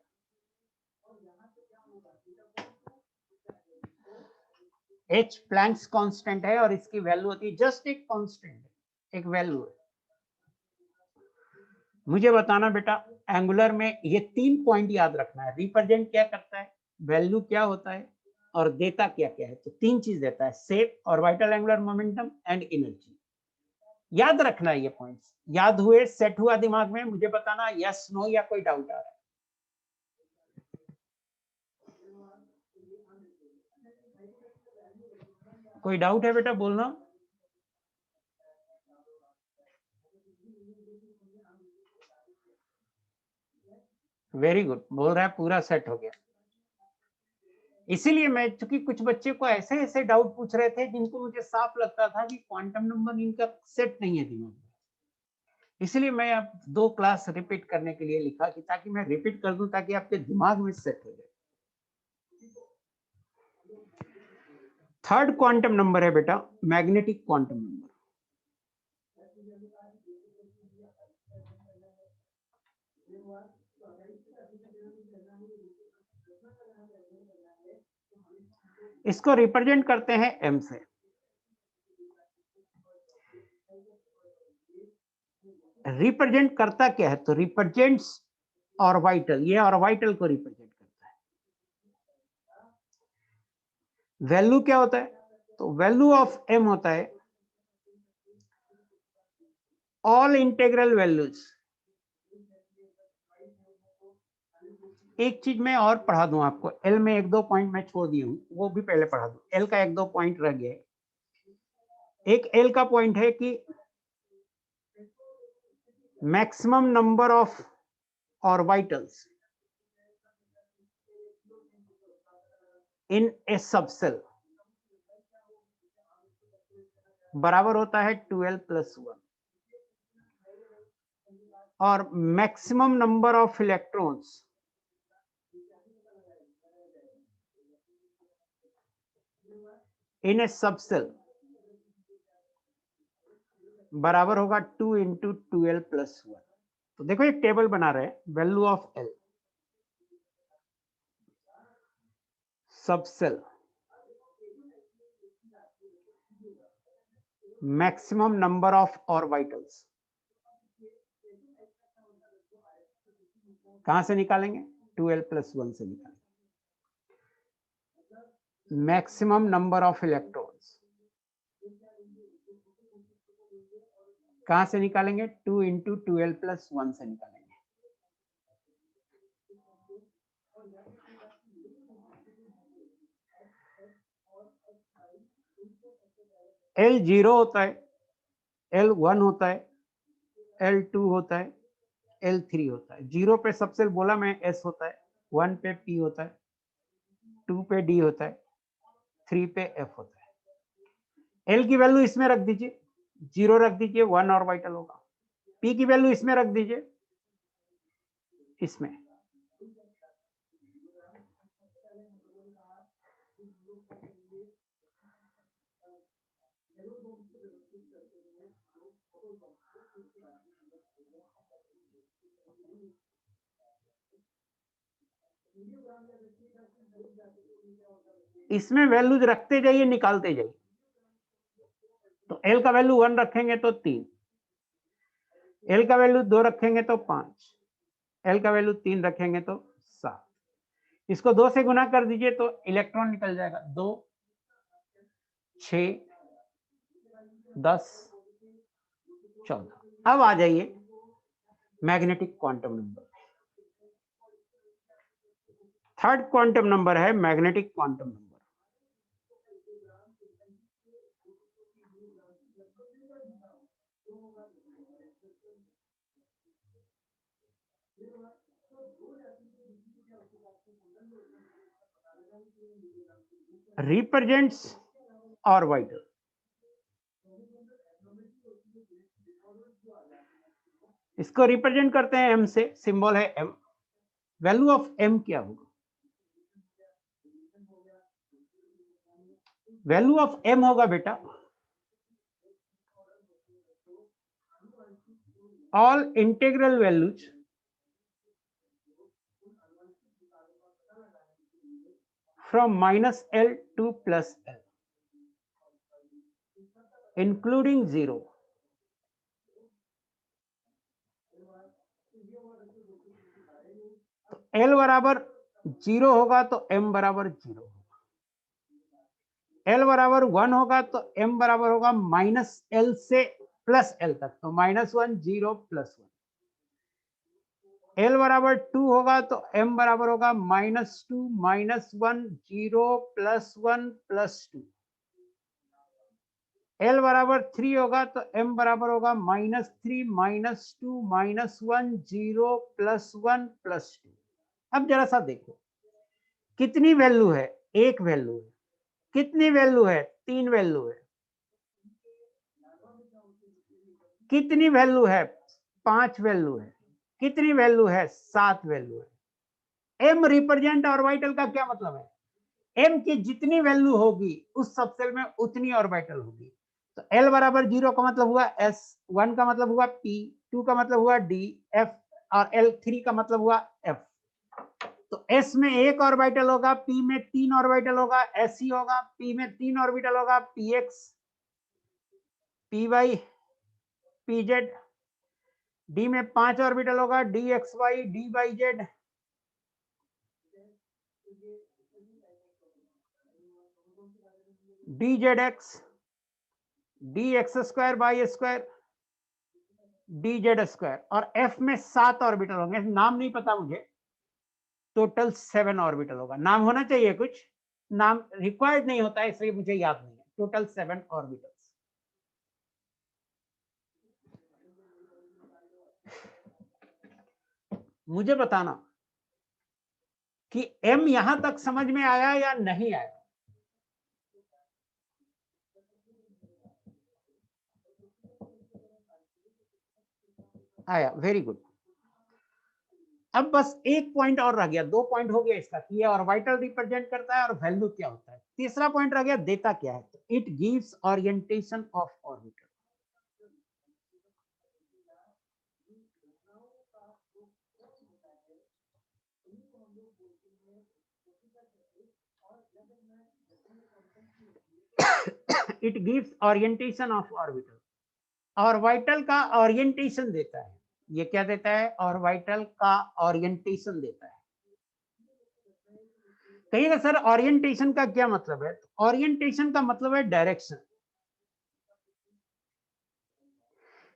H Planck's constant है और इसकी वैल्यू होती है, जस्ट एक कांस्टेंट, एक वैल्यू है। मुझे बताना बेटा, एंगुलर में ये 3 पॉइंट याद रखना है, रिप्रेजेंट क्या करता है, वैल्यू क्या होता है, और देता क्या क्या है। तो 3 चीज देता है, shape, orbital angular momentum and energy. याद रखना है ये पॉइंट्स, याद हुए, सेट हुआ दिमाग में, मुझे बताना यस नो या कोई डाउट आ रहा है। कोई डाउट है बेटा, बोलना। वेरी गुड, बोल रहा है पूरा सेट हो गया। इसीलिए मैं, चूंकि कुछ बच्चे को ऐसे ऐसे डाउट पूछ रहे थे जिनको मुझे साफ लगता था कि क्वांटम नंबर इनका सेट नहीं है दिमाग में, इसलिए मैं अब 2 क्लास रिपीट करने के लिए लिखा कि ताकि मैं रिपीट कर दूं, ताकि आपके दिमाग में सेट हो जाए। थर्ड क्वांटम नंबर है बेटा मैग्नेटिक क्वांटम नंबर। इसको रिप्रेजेंट करते हैं m से। रिप्रेजेंट करता क्या है? तो रिप्रेजेंट्स ऑर्बिटल, ये ऑर्बिटल को रिप्रेजेंट करता है। वैल्यू क्या होता है? तो वैल्यू ऑफ m होता है ऑल इंटीग्रल वैल्यूज। एक चीज मैं और पढ़ा दूं आपको, एल में एक दो पॉइंट मैं छोड़ दी हूं, वो भी पहले पढ़ा दूं। एल का एक दो पॉइंट रह गया। एक एल का पॉइंट है कि maximum number of orbitals in A subshell बराबर होता है 12 + 1, और maximum number of electrons in A subshell बराबर होगा 2 × 12 + 1। तो देखो एक टेबल बना रहे हैं, value of L subshell, maximum number of orbitals. कहां से निकालेंगे? 12 + 1 से निकालेंगे। मैक्सिमम नंबर ऑफ इलेक्ट्रॉन्स कहां से निकालेंगे? 2 × 12 + 1 से निकालेंगे। L 0 होता है, L 1 होता है, L 2 होता है, L 3 होता है। 0 पे सबसे बोला मैं S होता है, 1 पे P होता है, 2 पे D होता है, 3 पे F होता है। L की वैल्यू इसमें रख दीजिए, 0 रख दीजिए, 1 ऑर्बिटल होगा। P की वैल्यू इसमें रख दीजिए, इसमें। इसमें वैल्यूज रखते जाइए, निकालते जाइए। तो L का वैल्यू 1 रखेंगे तो 3, L का वैल्यू 2 रखेंगे तो 5, L का वैल्यू 3 रखेंगे तो 7। इसको 2 से गुना कर दीजिए तो इलेक्ट्रॉन निकल जाएगा। 2, 6, 10, 14। अब आ जाइए magnetic quantum number. Third quantum number है magnetic quantum number. Represents orbital. इसको रिप्रेजेंट करते हैं m से, सिंबल है m। वैल्यू ऑफ m क्या होगा? वैल्यू ऑफ m होगा बेटा all integral values from -L to +L including 0। तो L बराबर 0 होगा तो m बराबर 0 होगा। L बराबर 1 होगा तो m बराबर होगा -L से +L तक, तो -1 0 +1। L बराबर 2 होगा तो m बराबर होगा -2 -1 0 +1 +2। L बराबर 3 होगा तो m बराबर होगा -3 -2 -1 0 +1 +2। अब जरा सा देखो कितनी वैल्यू है? एक वैल्यू है। कितनी वैल्यू है? 3 वैल्यू है। कितनी वैल्यू है? 5 वैल्यू है। कितनी वैल्यू है? 7 वैल्यू है। m रिप्रेजेंट ऑर्बिटल का क्या मतलब है? m की जितनी वैल्यू होगी उस सबसेल में उतनी ऑर्बिटल होगी। तो L बराबर 0 का मतलब हुआ S, 1 का मतलब हुआ P, 2 का मतलब हुआ D, F, और L 3 का मतलब हुआ F। तो s में एक ऑर्बिटल होगा, p में 3 ऑर्बिटल होगा, se होगा, p में 3 ऑर्बिटल होगा, px, py, pz, d में 5 ऑर्बिटल होगा, dxy, dyz, dzx, dx square by square, dz square, और f में 7 ऑर्बिटल होंगे, नाम नहीं पता मुझे, टोटल 7 ऑर्बिटल होगा। नाम होना चाहिए, कुछ नाम रिक्वायर्ड नहीं होता है इसलिए मुझे याद नहीं है। Total 7 orbitals. मुझे बताना कि m यहां तक समझ में आया या नहीं आया। आया, वेरी गुड। अब बस एक पॉइंट और रह गया, 2 पॉइंट हो गया इसका कि ये ऑर्बिटल रिप्रेजेंट करता है और वैल्यू क्या होता है। तीसरा पॉइंट रह गया, देता क्या है। तो it gives orientation of orbital. It gives orientation of orbital. Orbital का ओरिएंटेशन देता है। ये क्या देता है? ऑर्बिटल का ओरिएंटेशन देता है। कहिएगा सर ओरिएंटेशन का क्या मतलब है? ओरिएंटेशन का मतलब है डायरेक्शन।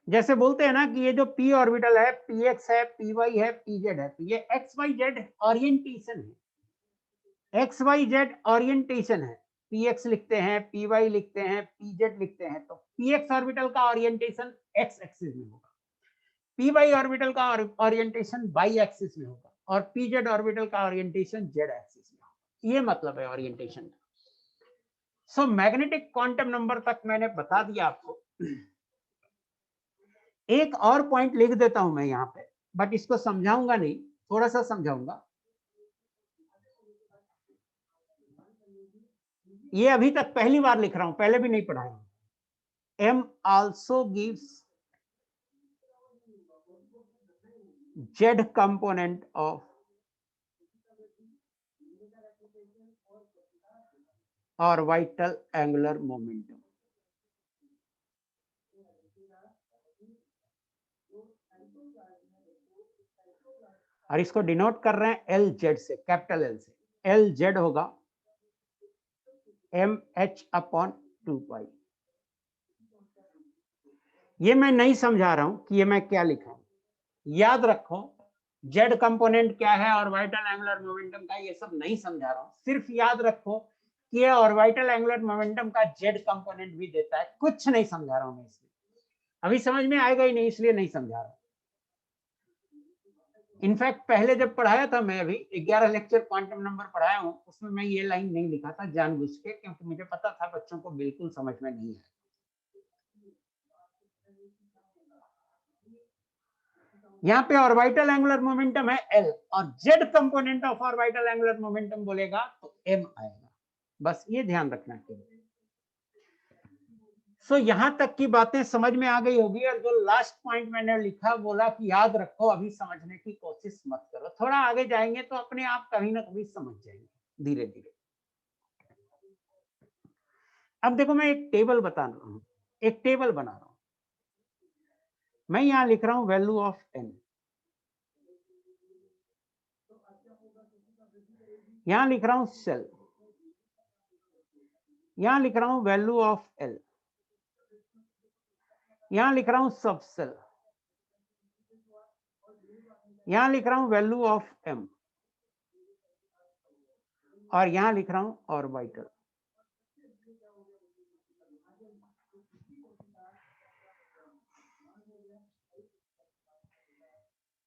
जैसे बोलते हैं ना कि ये जो p ऑर्बिटल है, px है, py है, pz है, तो ये xyz ओरिएंटेशन है। xyz ओरिएंटेशन है। px लिखते हैं, py लिखते हैं, pz लिखते हैं, तो px ऑर्बिटल का ओरिएंटेशन x एक्सिस में होगा, py ऑर्बिटल का ओरिएंटेशन y एक्सिस में होगा, और pz ऑर्बिटल का ओरिएंटेशन z एक्सिस में होगा। ये मतलब है ओरिएंटेशन का। सो मैग्नेटिक क्वांटम नंबर तक मैंने बता दिया आपको। एक और पॉइंट लिख देता हूं मैं यहाँ पे, बट इसको समझाऊंगा नहीं, थोड़ा सा समझाऊंगा। ये अभी तक पहली बार लिख रहा हूं, पहले भी नहीं पढ़ाया। M also gives Z component of orbital angular momentum। और इसको डिनोट कर रहे हैं LZ से, कैपिटल L से। LZ होगा mh/2π। ये मैं नहीं समझा रहा हूं कि ये मैं क्या लिखा हूं। याद रखो जेड कंपोनेंट क्या है, ऑर्बिटल एंगुलर मोमेंटम का, ये सब नहीं समझा रहा हूं। सिर्फ याद रखो कि ये ऑर्बिटल एंगुलर मोमेंटम का जेड कंपोनेंट भी देता है। कुछ नहीं समझा रहा हूं मैं इसलिए, अभी समझ में आएगा ही नहीं इसलिए नहीं समझा रहा हूं। इनफैक्ट पहले जब पढ़ाया था मैं, अभी 11 लेक्चर क्वांटम नंबर पढ़ाया हूं, उसमें मैं ये लाइन नहीं लिखा था जानबूझ के, क्योंकि मुझे पता था बच्चों को बिल्कुल समझ में नहीं है। यहाँ पे ऑर्बिटल एंगुलर मोमेंटम है L, और Z component of orbital angular momentum बोलेगा तो M आएगा। बस ये ध्यान रखना चाहिए। सो यहां तक की बातें समझ में आ गई होगी। और जो लास्ट पॉइंट मैंने लिखा, बोला कि याद रखो, अभी समझने की कोशिश मत करो, थोड़ा आगे जाएंगे तो अपने आप कहीं ना कहीं समझ जाएंगे धीरे धीरे। अब देखो मैं एक टेबल बता रहा हूं, एक टेबल बना रहा हूं। मैं यहां लिख रहा हूं वैल्यू ऑफ n, यहां लिख रहा हूं सेल, यहां लिख रहा हूं वैल्यू ऑफ L, यहां लिख रहा हूं सब सेल, यहां लिख रहा हूं वैल्यू ऑफ M, और यहां लिख रहा हूं ऑर्बिटल।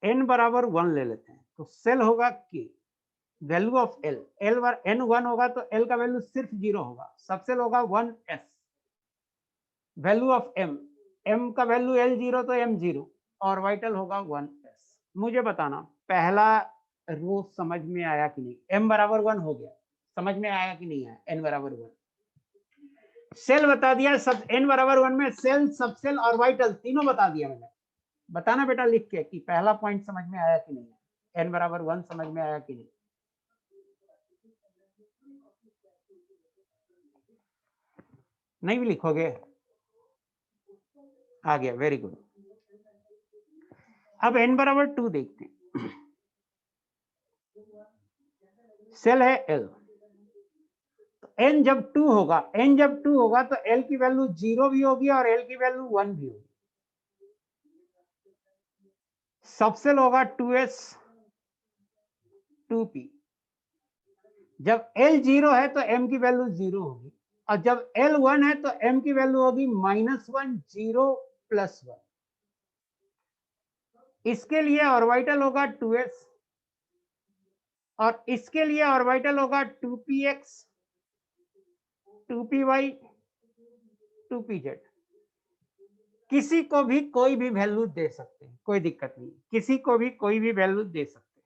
n बराबर 1 ले लेते हैं, तो सेल होगा k, value of L, L bar n 1 होगा तो L का वैल्यू सिर्फ 0 होगा, सबसेल होगा 1s। Value of M, M का वैल्यू L 0 तो M 0, ऑर्बिटल होगा 1s। मुझे बताना पहला रो समझ में आया कि नहीं? M बराबर 1 हो गया, समझ में आया कि नहीं आया? n बराबर 1, सेल बता दिया, सब n बराबर 1 में सेल, सबसेल, ऑर्बिटल तीनों बता दिया मैंने। बताना बेटा लिख के कि पहला पॉइंट समझ में आया कि नहीं, n बराबर 1 समझ में आया कि नहीं। नहीं भी लिखोगे? आ गया, वेरी गुड। अब n बराबर 2 देखते हैं। सेल है L, तो n जब 2 होगा, n जब 2 होगा तो L की वैल्यू 0 भी होगी और L की वैल्यू 1 भी होगी। सबसेल होगा 2s 2p। जब L 0 है तो m की वैल्यू 0 होगी, और जब L 1 है तो m की वैल्यू होगी -1 0 +1। इसके लिए ऑर्बिटल होगा 2s और इसके लिए ऑर्बिटल होगा 2px 2py 2pz। किसी को भी कोई भी वैल्यू दे सकते हैं, कोई दिक्कत नहीं, किसी को भी कोई भी वैल्यू दे सकते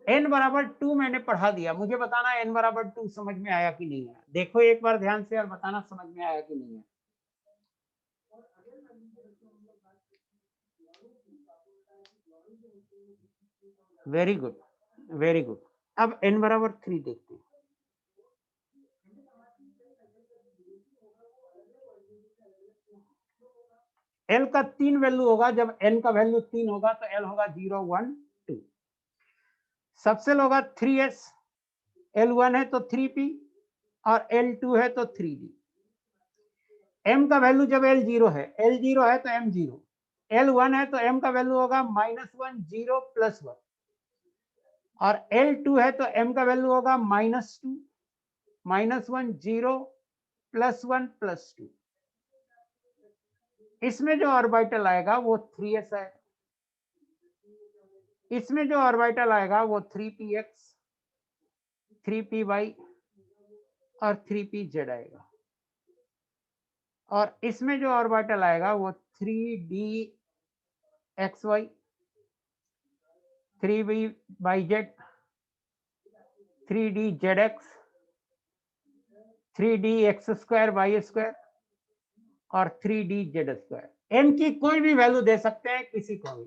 हैं। n बराबर 2 मैंने पढ़ा दिया, मुझे बताना n बराबर 2 समझ में आया कि नहीं आया। देखो एक बार ध्यान से और बताना समझ में आया कि नहीं आया। Very good, very good. अब n बराबर 3 देखते हैं। L का 3 वैल्यू होगा, जब n का वैल्यू 3 होगा तो L होगा 0 1 2। सबसेल होगा 3s, L1 है तो 3p और L2 है तो 3d। m का वैल्यू जब L0 है, L0 है तो m0, L1 है तो m का वैल्यू होगा -1 0 +1 और L2 है तो m का वैल्यू होगा -2 -1 0 +1 +2। इसमें जो ऑर्बिटल आएगा वो 3s है, इसमें जो ऑर्बिटल आएगा वो 3px 3py और 3pz आएगा, और इसमें जो ऑर्बिटल आएगा वो 3dxy 3byz 3dzx 3dx2y2 और 3dz2। n की कोई भी वैल्यू दे सकते हैं किसी को भी।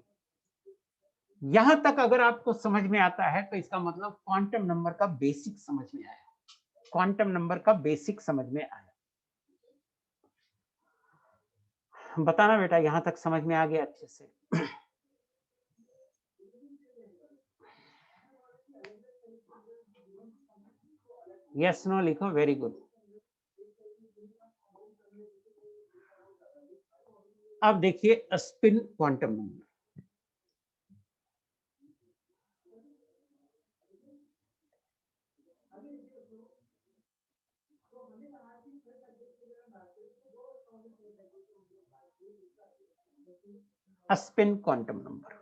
यहां तक अगर आपको समझ में आता है तो इसका मतलब क्वांटम नंबर का बेसिक समझ में आया, क्वांटम नंबर का बेसिक समझ में आया। बताना बेटा यहां तक समझ में आ गया अच्छे से? यस नो लिखो, वेरी गुड। अब देखिए spin quantum number. Spin quantum number,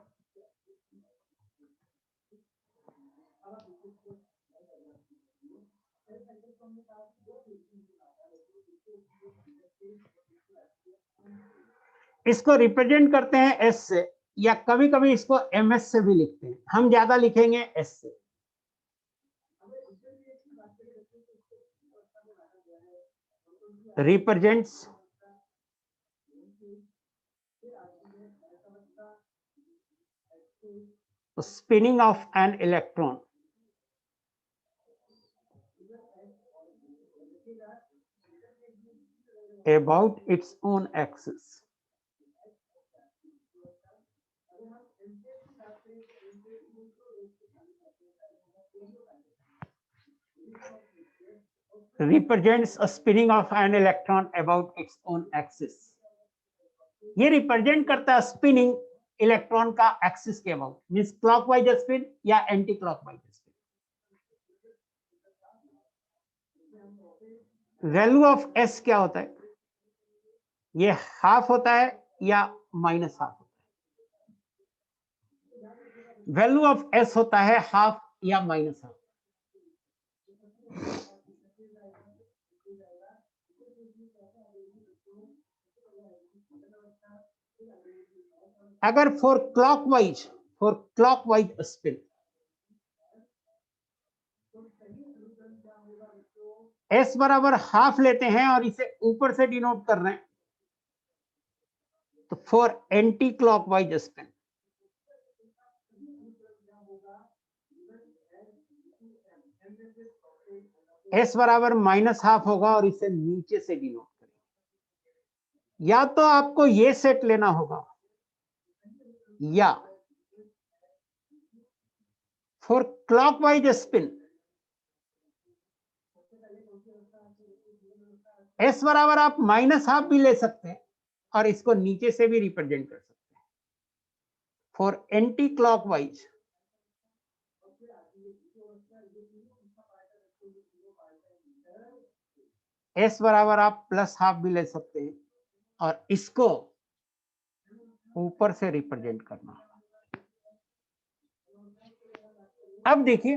इसको रिप्रेजेंट करते हैं एस से, या कभी कभी इसको एमएस से भी लिखते हैं, हम ज्यादा लिखेंगे एस से। Represents spinning of an electron about its own axis. Represents a spinning of an electron about its own axis. ये रिप्रेजेंट करता है स्पिनिंग इलेक्ट्रॉन का एक्सिस के अबाउट, मींस क्लॉकवाइज स्पिन या anti clockwise spin. Value of S क्या होता है? ये हाफ होता है या माइनस हाफ होता है? वैल्यू ऑफ एस होता है हाफ या माइनस हाफ। अगर फॉर क्लॉकवाइज स्पिन एस बराबर हाफ लेते हैं और इसे ऊपर से डिनोट कर रहे हैं, तो for anti clockwise spin S बराबर -½ होगा और इसे नीचे से डिनोट करें। या तो आपको ये सेट लेना होगा या फॉर क्लॉकवाइज स्पिन S बराबर आप -½ भी ले सकते हैं और इसको नीचे से भी रिप्रेजेंट कर सकते हैं। फॉर एंटी क्लॉकवाइज S बराबर आप +½ भी ले सकते हैं और इसको ऊपर से रिप्रेजेंट करना। अब देखिए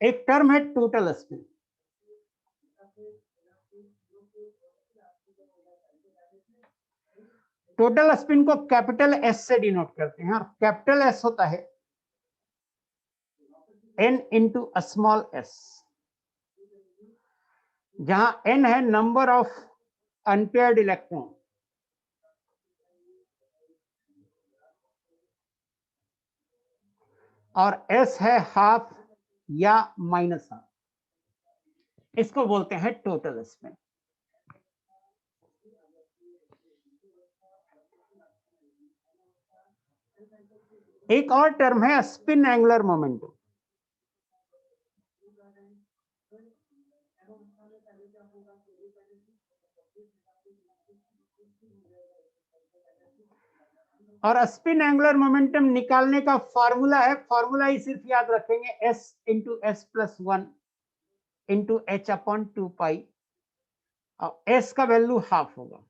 एक टर्म है टोटल स्पिन। टोटल स्पिन को कैपिटल एस से डिनोट करते हैं और कैपिटल एस होता है n इंटू स्मॉल एस, जहां n है नंबर ऑफ अनपेयर्ड इलेक्ट्रॉन और s है ½ या -½ इसको बोलते हैं टोटल स्पिन। एक और टर्म है स्पिन एंगुलर मोमेंटम। और स्पिन एंगुलर मोमेंटम निकालने का फॉर्मूला है, फॉर्मूला ही सिर्फ याद रखेंगे s into s plus 1 into h/2π और s का वैल्यू ½ होगा।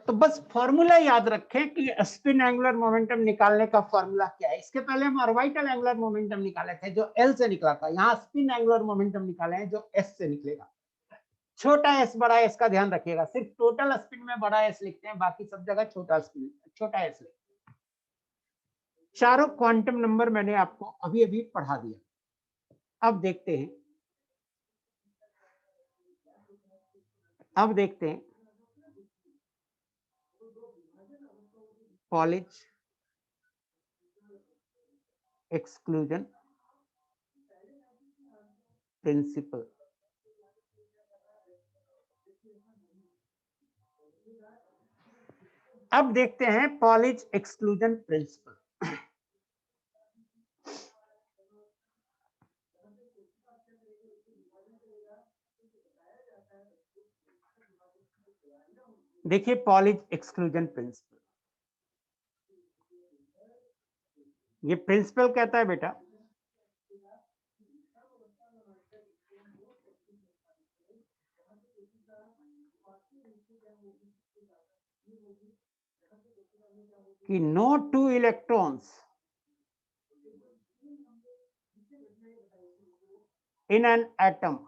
तो बस फॉर्मूला याद रखें कि स्पिन एंगुलर मोमेंटम निकालने का फॉर्मूला क्या है। इसके पहले हम ऑर्बिटल एंगुलर मोमेंटम निकाले थे जो L से निकला था, यहाँ स्पिन एंगुलर मोमेंटम निकाले हैं जो S से निकलेगा। छोटा s बड़ा s का ध्यान रखिएगा, सिर्फ टोटल स्पिन में बड़ा S लिखते हैं, बाकी सब जगह छोटा s लिखते हैं। चारों क्वांटम नंबर मैंने आपको अभी अभी पढ़ा दिया। अब देखते हैं पॉलिच एक्सक्लूजन प्रिंसिपल। अब देखते हैं पॉलिच एक्सक्लूजन प्रिंसिपल। देखिए पॉलिच एक्सक्लूजन प्रिंसिपल, ये प्रिंसिपल कहता है बेटा कि no two electrons in an atom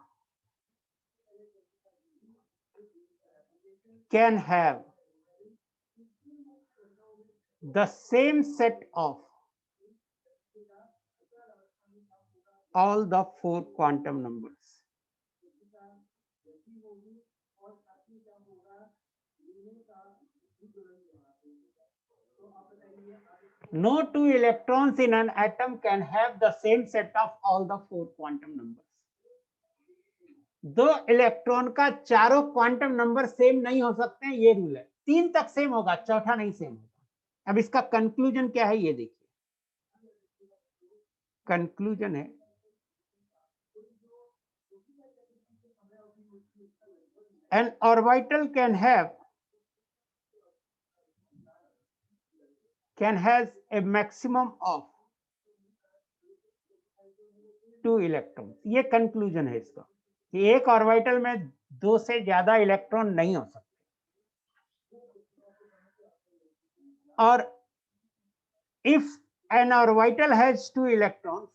can have the same set of all the 4 quantum numbers. No two electrons in an atom can have the same set of all the 4 quantum numbers. 2 electron का चारों quantum number same नहीं हो सकते हैं, ये rule है। 3 तक same होगा, चौथा नहीं सेम होगा। अब इसका कंक्लूजन क्या है ये देखिए। कंक्लूजन है an orbital can has a maximum of 2 electron. ये कंक्लूजन है इसका कि एक ऑर्बिटल में 2 से ज्यादा इलेक्ट्रॉन नहीं हो सकते। और if an orbital has 2 electrons,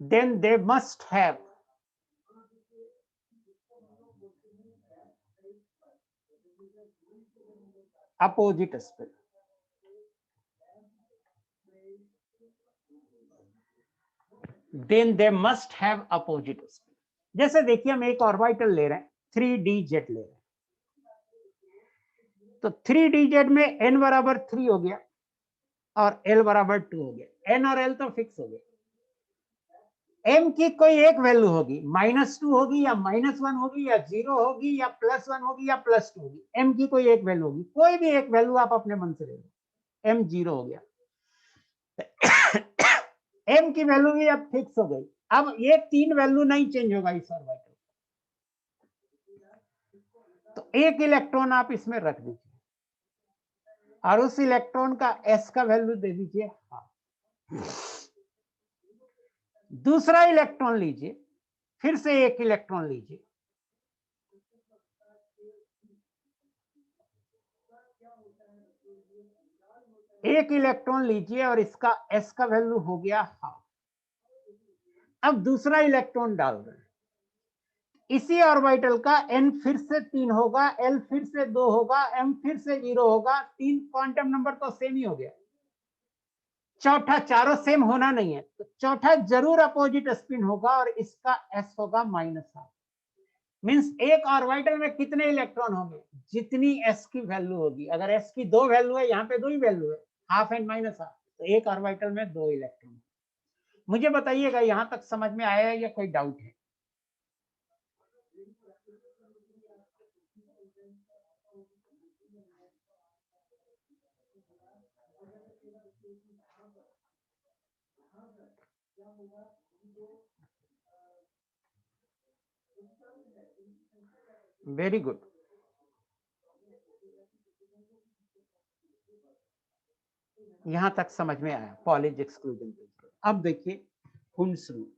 then they must have opposite spin. Then they must have opposite spin. जैसे देखिए हम एक ऑर्बिटल ले रहे हैं 3dz ले रहे हैं, तो 3dz में n बराबर 3 हो गया और l बराबर 2 हो गया। n और l तो फिक्स हो गए। m की कोई एक वैल्यू होगी, -2 होगी या -1 होगी या 0 होगी या +1 होगी या +2 होगी। m की कोई एक वैल्यू होगी, कोई भी एक वैल्यू आप अपने मन से ले लो। m 0 हो गया। m की वैल्यू भी अब फिक्स हो गई। अब ये 3 वैल्यू नहीं चेंज होगा इस ऑर्बिटल, तो एक इलेक्ट्रॉन आप इसमें रख दीजिए और उस इलेक्ट्रॉन का s का वैल्यू दे दीजिए हाफ। दूसरा इलेक्ट्रॉन लीजिए, फिर से एक इलेक्ट्रॉन लीजिए, एक इलेक्ट्रॉन लीजिए और इसका s का वैल्यू हो गया हाफ। अब दूसरा इलेक्ट्रॉन डाल रहे हैं, इसी ऑर्बिटल का n फिर से 3 होगा, l फिर से 2 होगा, m फिर से 0 होगा। 3 क्वांटम नंबर तो सेम ही हो गया। चौथा, चारों सेम होना नहीं है, तो चौथा जरूर अपोजिट स्पिन होगा और इसका s होगा -हाफ। मींस एक ऑर्बिटल में कितने इलेक्ट्रॉन होंगे? जितनी s की वैल्यू होगी। अगर s की 2 वैल्यू है, यहाँ पे 2 ही वैल्यू है, हाफ एंड -हाफ, तो एक ऑर्बिटल में 2 इलेक्ट्रॉन। मुझे बताइएगा यहां तक समझ में आया है या कोई डाउट है? Very good. यहां तक समझ में आया पॉलिज एक्सक्लूजन। अब देखिए हुंस रूल।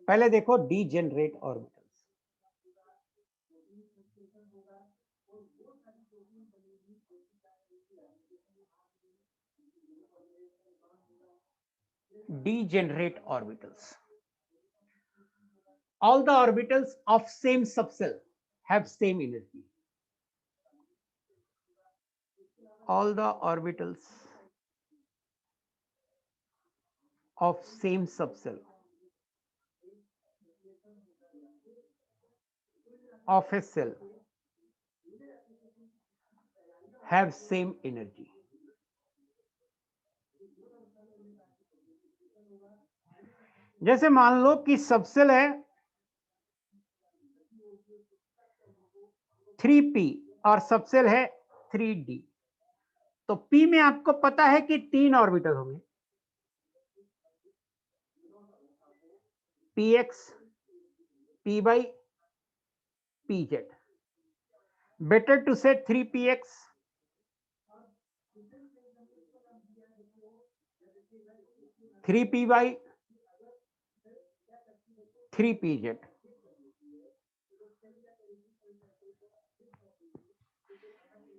पहले देखो degenerate orbitals. Degenerate orbitals. All the orbitals of same subcell have same energy. All the orbitals of same subcell of a cell have same energy. जैसे मान लो कि सबसेल है 3p और सबसेल है 3d, तो p में आपको पता है कि 3 ऑर्बिटल होंगे, px, p by pz. Better to say 3px, 3p by 3pz.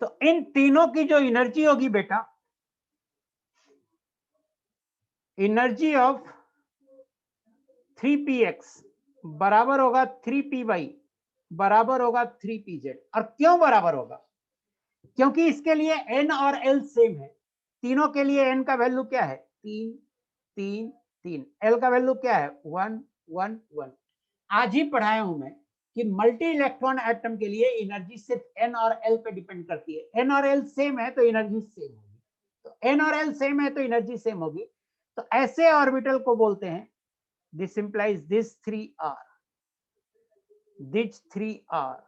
तो इन तीनों की जो एनर्जी होगी बेटा, एनर्जी ऑफ 3px बराबर होगा 3py बराबर होगा 3pz। और क्यों बराबर होगा? क्योंकि इसके लिए n और l सेम है। तीनों के लिए n का वैल्यू क्या है? 3 3 3। l का वैल्यू क्या है? 1 1 1। आज ही पढ़ाया हूं मैं कि मल्टी इलेक्ट्रॉन एटम के लिए एनर्जी सिर्फ n और l पे डिपेंड करती है। n और l सेम है तो एनर्जी सेम होगी, तो n और l सेम है तो एनर्जी सेम होगी। तो ऐसे ऑर्बिटल को बोलते हैं, this implies this 3 are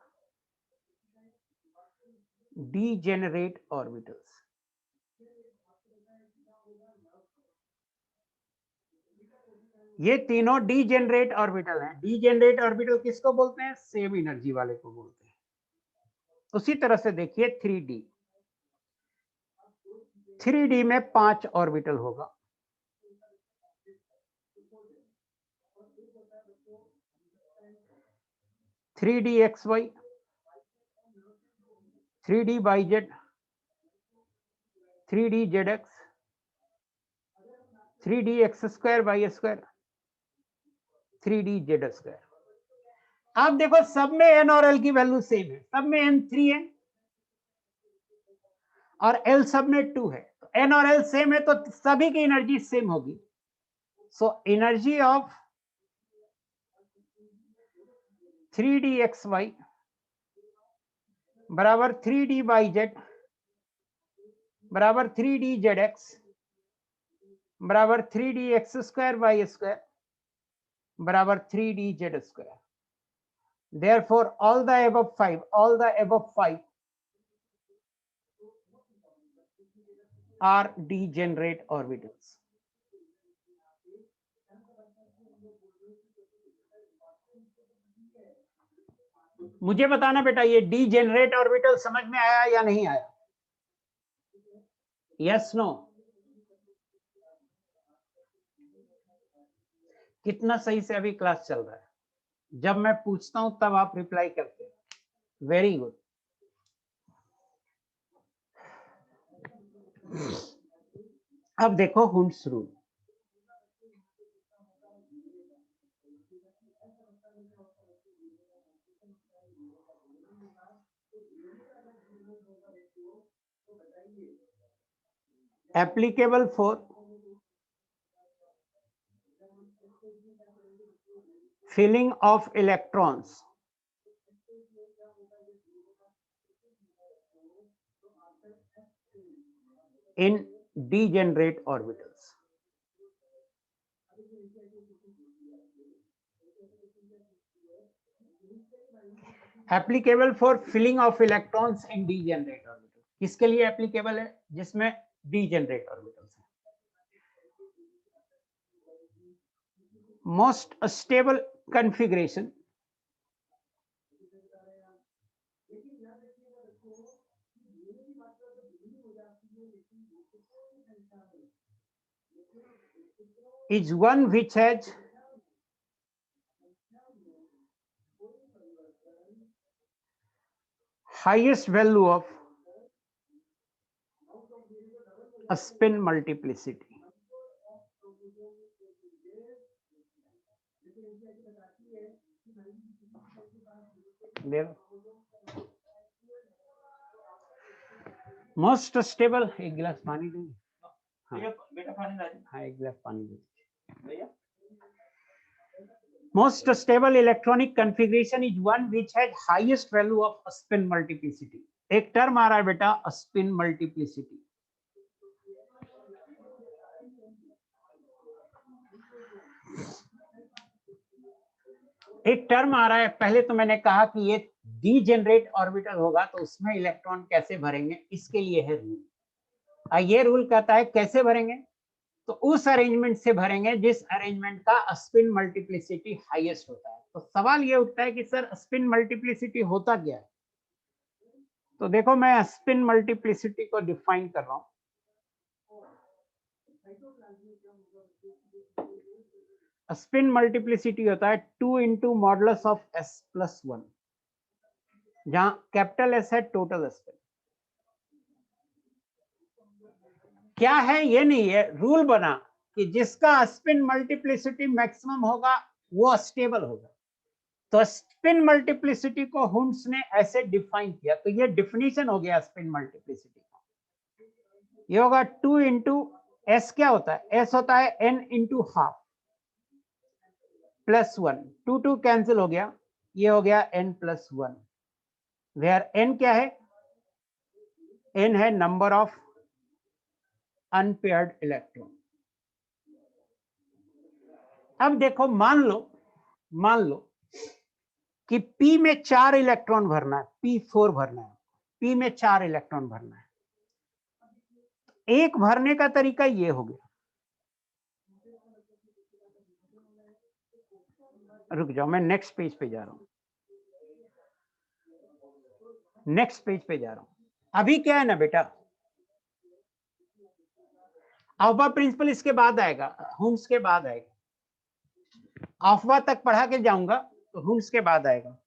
degenerate orbitals. ये तीनों डीजेनरेट ऑर्बिटल हैं। डीजेनरेट ऑर्बिटल किसको बोलते हैं? सेम एनर्जी वाले को बोलते हैं। उसी तरह से देखिए 3d, 3d में 5 ऑर्बिटल होगा। 3dxy, 3dyz, 3dzx, 3dx2y2, 3dz2। आप देखो सब में n और l की वैल्यू सेम है, सब में n 3 है और l सब में 2 है। तो n और l सेम है तो सभी की एनर्जी सेम होगी। सो एनर्जी ऑफ 3dxy बराबर 3d/z बराबर 3dzx बराबर 3dx² बराबर 3dz²। Therefore, all the above five are degenerate orbitals. मुझे बताना बेटा ये डीजेनरेट ऑर्बिटल समझ में आया या नहीं आया? Yes no? कितना सही से अभी क्लास चल रहा है? जब मैं पूछता हूं तब आप रिप्लाई करते हैं। Very good. अब देखो Hund's rule. applicable for filling of electrons in degenerate orbitals. Applicable for filling of electrons in degenerate orbitals. किसके लिए applicable है? जिसमें degenerate orbitals है। Most stable configuration is one which has highest value of a spin multiplicity. Most stable. एक गिलास पानी देंगे? हाँ बेटा पानी ला। हाँ एक गिलास पानी दे। Most stable electronic configuration is one which has highest value of spin multiplicity. एक टर्म आ रहा है बेटा spin multiplicity। एक टर्म आ रहा है। पहले तो मैंने कहा कि ये डीजेनरेट ऑर्बिटल होगा तो उसमें इलेक्ट्रॉन कैसे भरेंगे, इसके लिए है रूल। ये रूल कहता है कैसे भरेंगे, तो उस अरेंजमेंट से भरेंगे जिस अरेंजमेंट का स्पिन मल्टीप्लिसिटी हाईएस्ट होता है। तो सवाल ये उठता है कि सर स्पिन मल्टीप्लिसिटी होता क्या है? तो देखो मैं स्पिन मल्टीप्लिसिटी को डिफाइन कर रहा हूं। स्पिन मल्टीप्लिसिटी होता है 2 इंटू मॉडुलस ऑफ s+1, जहां कैपिटल S है टोटल स्पिन। क्या है ये नहीं है, रूल बना कि जिसका स्पिन मल्टीप्लिसिटी मैक्सिमम होगा वो स्टेबल होगा। तो स्पिन मल्टीप्लिसिटी को हुंड्स ने ऐसे डिफाइन किया। तो ये डिफिनीशन हो गया स्पिन मल्टीप्लिसिटी का। ये होगा 2 इंटू एस। क्या होता है? एस होता है n into half plus 1। 2 2 cancel हो गया, ये हो गया n+1। वेयर n क्या है? n है नंबर ऑफ अनपेयर्ड इलेक्ट्रॉन। अब देखो मान लो कि p में 4 इलेक्ट्रॉन भरना है, p4 भरना है, p में 4 इलेक्ट्रॉन भरना है। एक भरने का तरीका ये हो गया। रुक जाओ मैं नेक्स्ट पेज पे जा रहा हूं। नेक्स्ट पेज पे जा रहा हूं। अभी क्या है ना बेटा, अफवा प्रिंसिपल इसके बाद आएगा, हुंड्स के बाद आएगा। अफवा तक पढ़ा के जाऊंगा तो हुंड्स के बाद आएगा।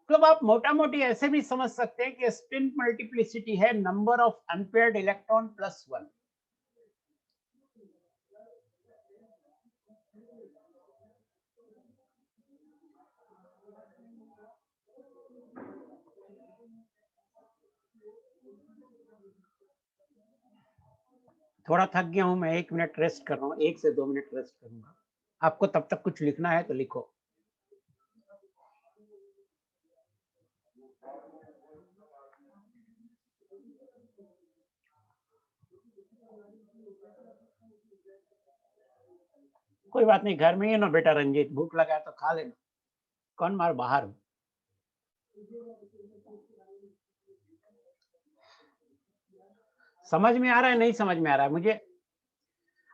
मतलब आप मोटा मोटी ऐसे भी समझ सकते हैं कि स्पिन मल्टीप्लिसिटी है number of unpaired electron plus 1। थोड़ा थक गया हूं मैं, 1 मिनट रेस्ट कर रहा हूं, 1 से 2 मिनट रेस्ट करूंगा। आपको तब तक कुछ लिखना है तो लिखो। कोई बात नहीं, घर में ही ना बेटा रंजीत, भूख लगा है तो खा लेना, कौन मार बाहर हूं। समझ में आ रहा है, नहीं समझ में आ रहा है मुझे?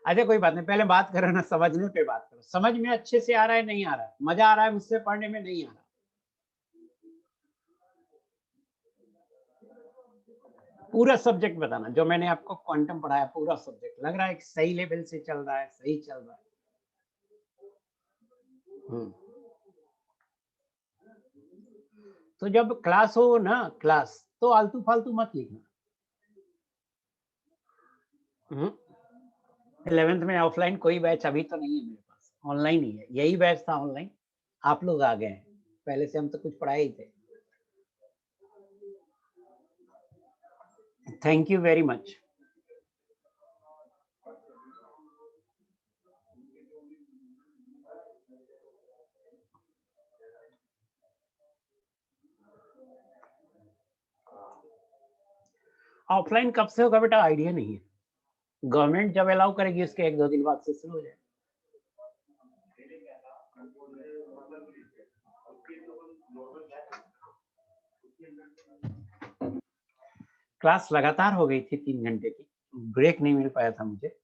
अच्छा कोई बात नहीं, पहले बात करो ना, समझने पे बात करो। समझ में अच्छे से आ रहा है, नहीं आ रहा है? मजा आ रहा है मुझसे पढ़ने में, नहीं आ रहा? पूरा सब्जेक्ट बताना जो मैंने आपको क्वांटम पढ़ाया, पूरा सब्जेक्ट लग रहा है कि सही लेवल से चल रहा है, सही चल रहा है। तो जब क्लास हो ना, क्लास, तो आलतू फालतू मत लिखना। 11th में ऑफलाइन कोई बैच अभी तो नहीं है मेरे पास, ऑनलाइन ही है। यही बैच था ऑनलाइन, आप लोग आ गए हैं, पहले से हम तो कुछ पढ़ाए ही थे। Thank you very much. Offline कब से होगा बेटा, आइडिया नहीं है। गवर्नमेंट जब अलाउ करेगी उसके 1-2 दिन बाद से शुरू हो जाए। क्लास लगातार हो गई थी 3 घंटे की, ब्रेक नहीं मिल पाया था मुझे,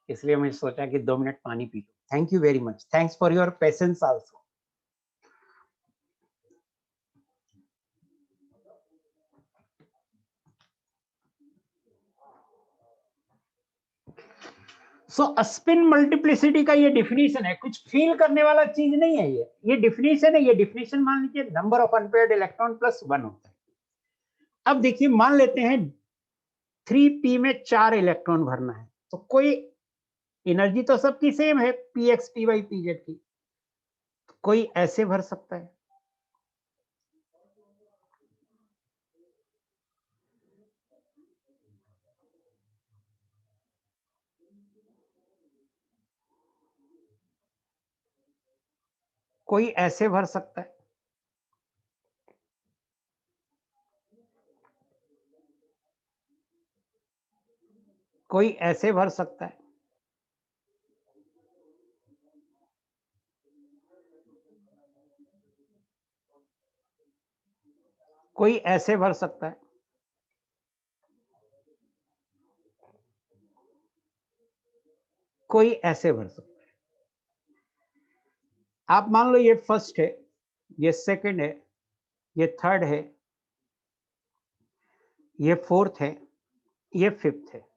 इसलिए मैं सोचा कि 2 मिनट पानी P low. Thank you very much, thanks for your patience also. So spin multiplicity का ये डिफिनीशन है, कुछ फील करने वाला चीज नहीं है। ये डिफिनीशन है। ये डिफिनीशन मान लीजिए number of unpaired electron plus 1 होता है। अब देखिए, मान लेते हैं 3p में 4 इलेक्ट्रॉन भरना है, तो कोई एनर्जी तो सबकी सेम है, px py pz की, कोई ऐसे भर सकता है, कोई ऐसे भर सकता है, कोई ऐसे भर सकता है, कोई ऐसे भर सकता है, कोई ऐसे भर सकता है। आप मान लो ये फर्स्ट है, ये सेकंड है, ये थर्ड है, ये फोर्थ है, ये फिफ्थ है।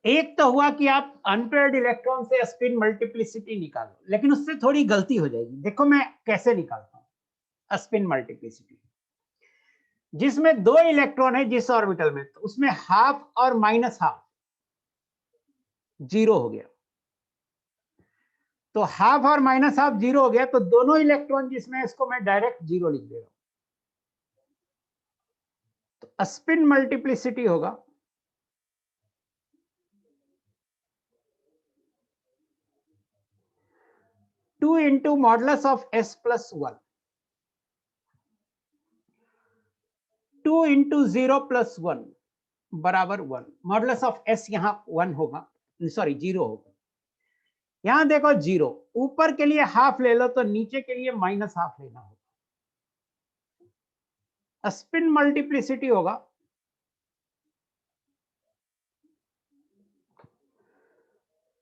एक तो हुआ कि आप अनपेयर्ड इलेक्ट्रॉन से स्पिन मल्टीप्लिसिटी निकालो, लेकिन उससे थोड़ी गलती हो जाएगी। देखो मैं कैसे निकालता हूं स्पिन मल्टीप्लिसिटी। जिसमें 2 इलेक्ट्रॉन है जिस ऑर्बिटल में, तो उसमें हाफ और माइनस हाफ 0 हो गया। तो हाफ और माइनस हाफ 0 हो गया, तो दोनों इलेक्ट्रॉन जिसमें, इसको मैं डायरेक्ट 0 लिख दे रहा हूं। तो स्पिन मल्टीप्लिसिटी होगा 2 into modulus of s plus 1, 2 into 0 plus 1 बराबर 1। मॉडुलस ऑफ s यहां 1 होगा, सॉरी 0 होगा। यहां देखो 0, ऊपर के लिए हाफ ले लो तो नीचे के लिए माइनस हाफ लेना होगा। स्पिन मल्टीप्लिसिटी होगा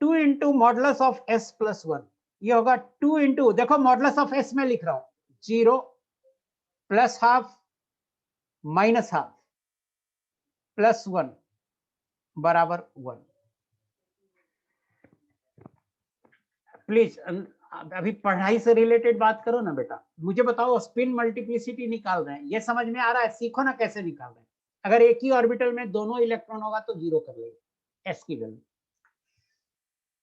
2 into modulus of s plus 1। ये होगा 2 इंटू, देखो मॉडुलस ऑफ s में लिख रहा हूं, 0 plus half minus half plus 1 बराबर 1। प्लीज अभी पढ़ाई से रिलेटेड बात करो ना बेटा, मुझे बताओ स्पिन मल्टीप्लिसिटी निकाल रहे हैं, ये समझ में आ रहा है? सीखो ना कैसे निकाल रहे हैं। अगर एक ही ऑर्बिटल में दोनों इलेक्ट्रॉन होगा तो जीरो कर लेंगे एस की वैल्यू।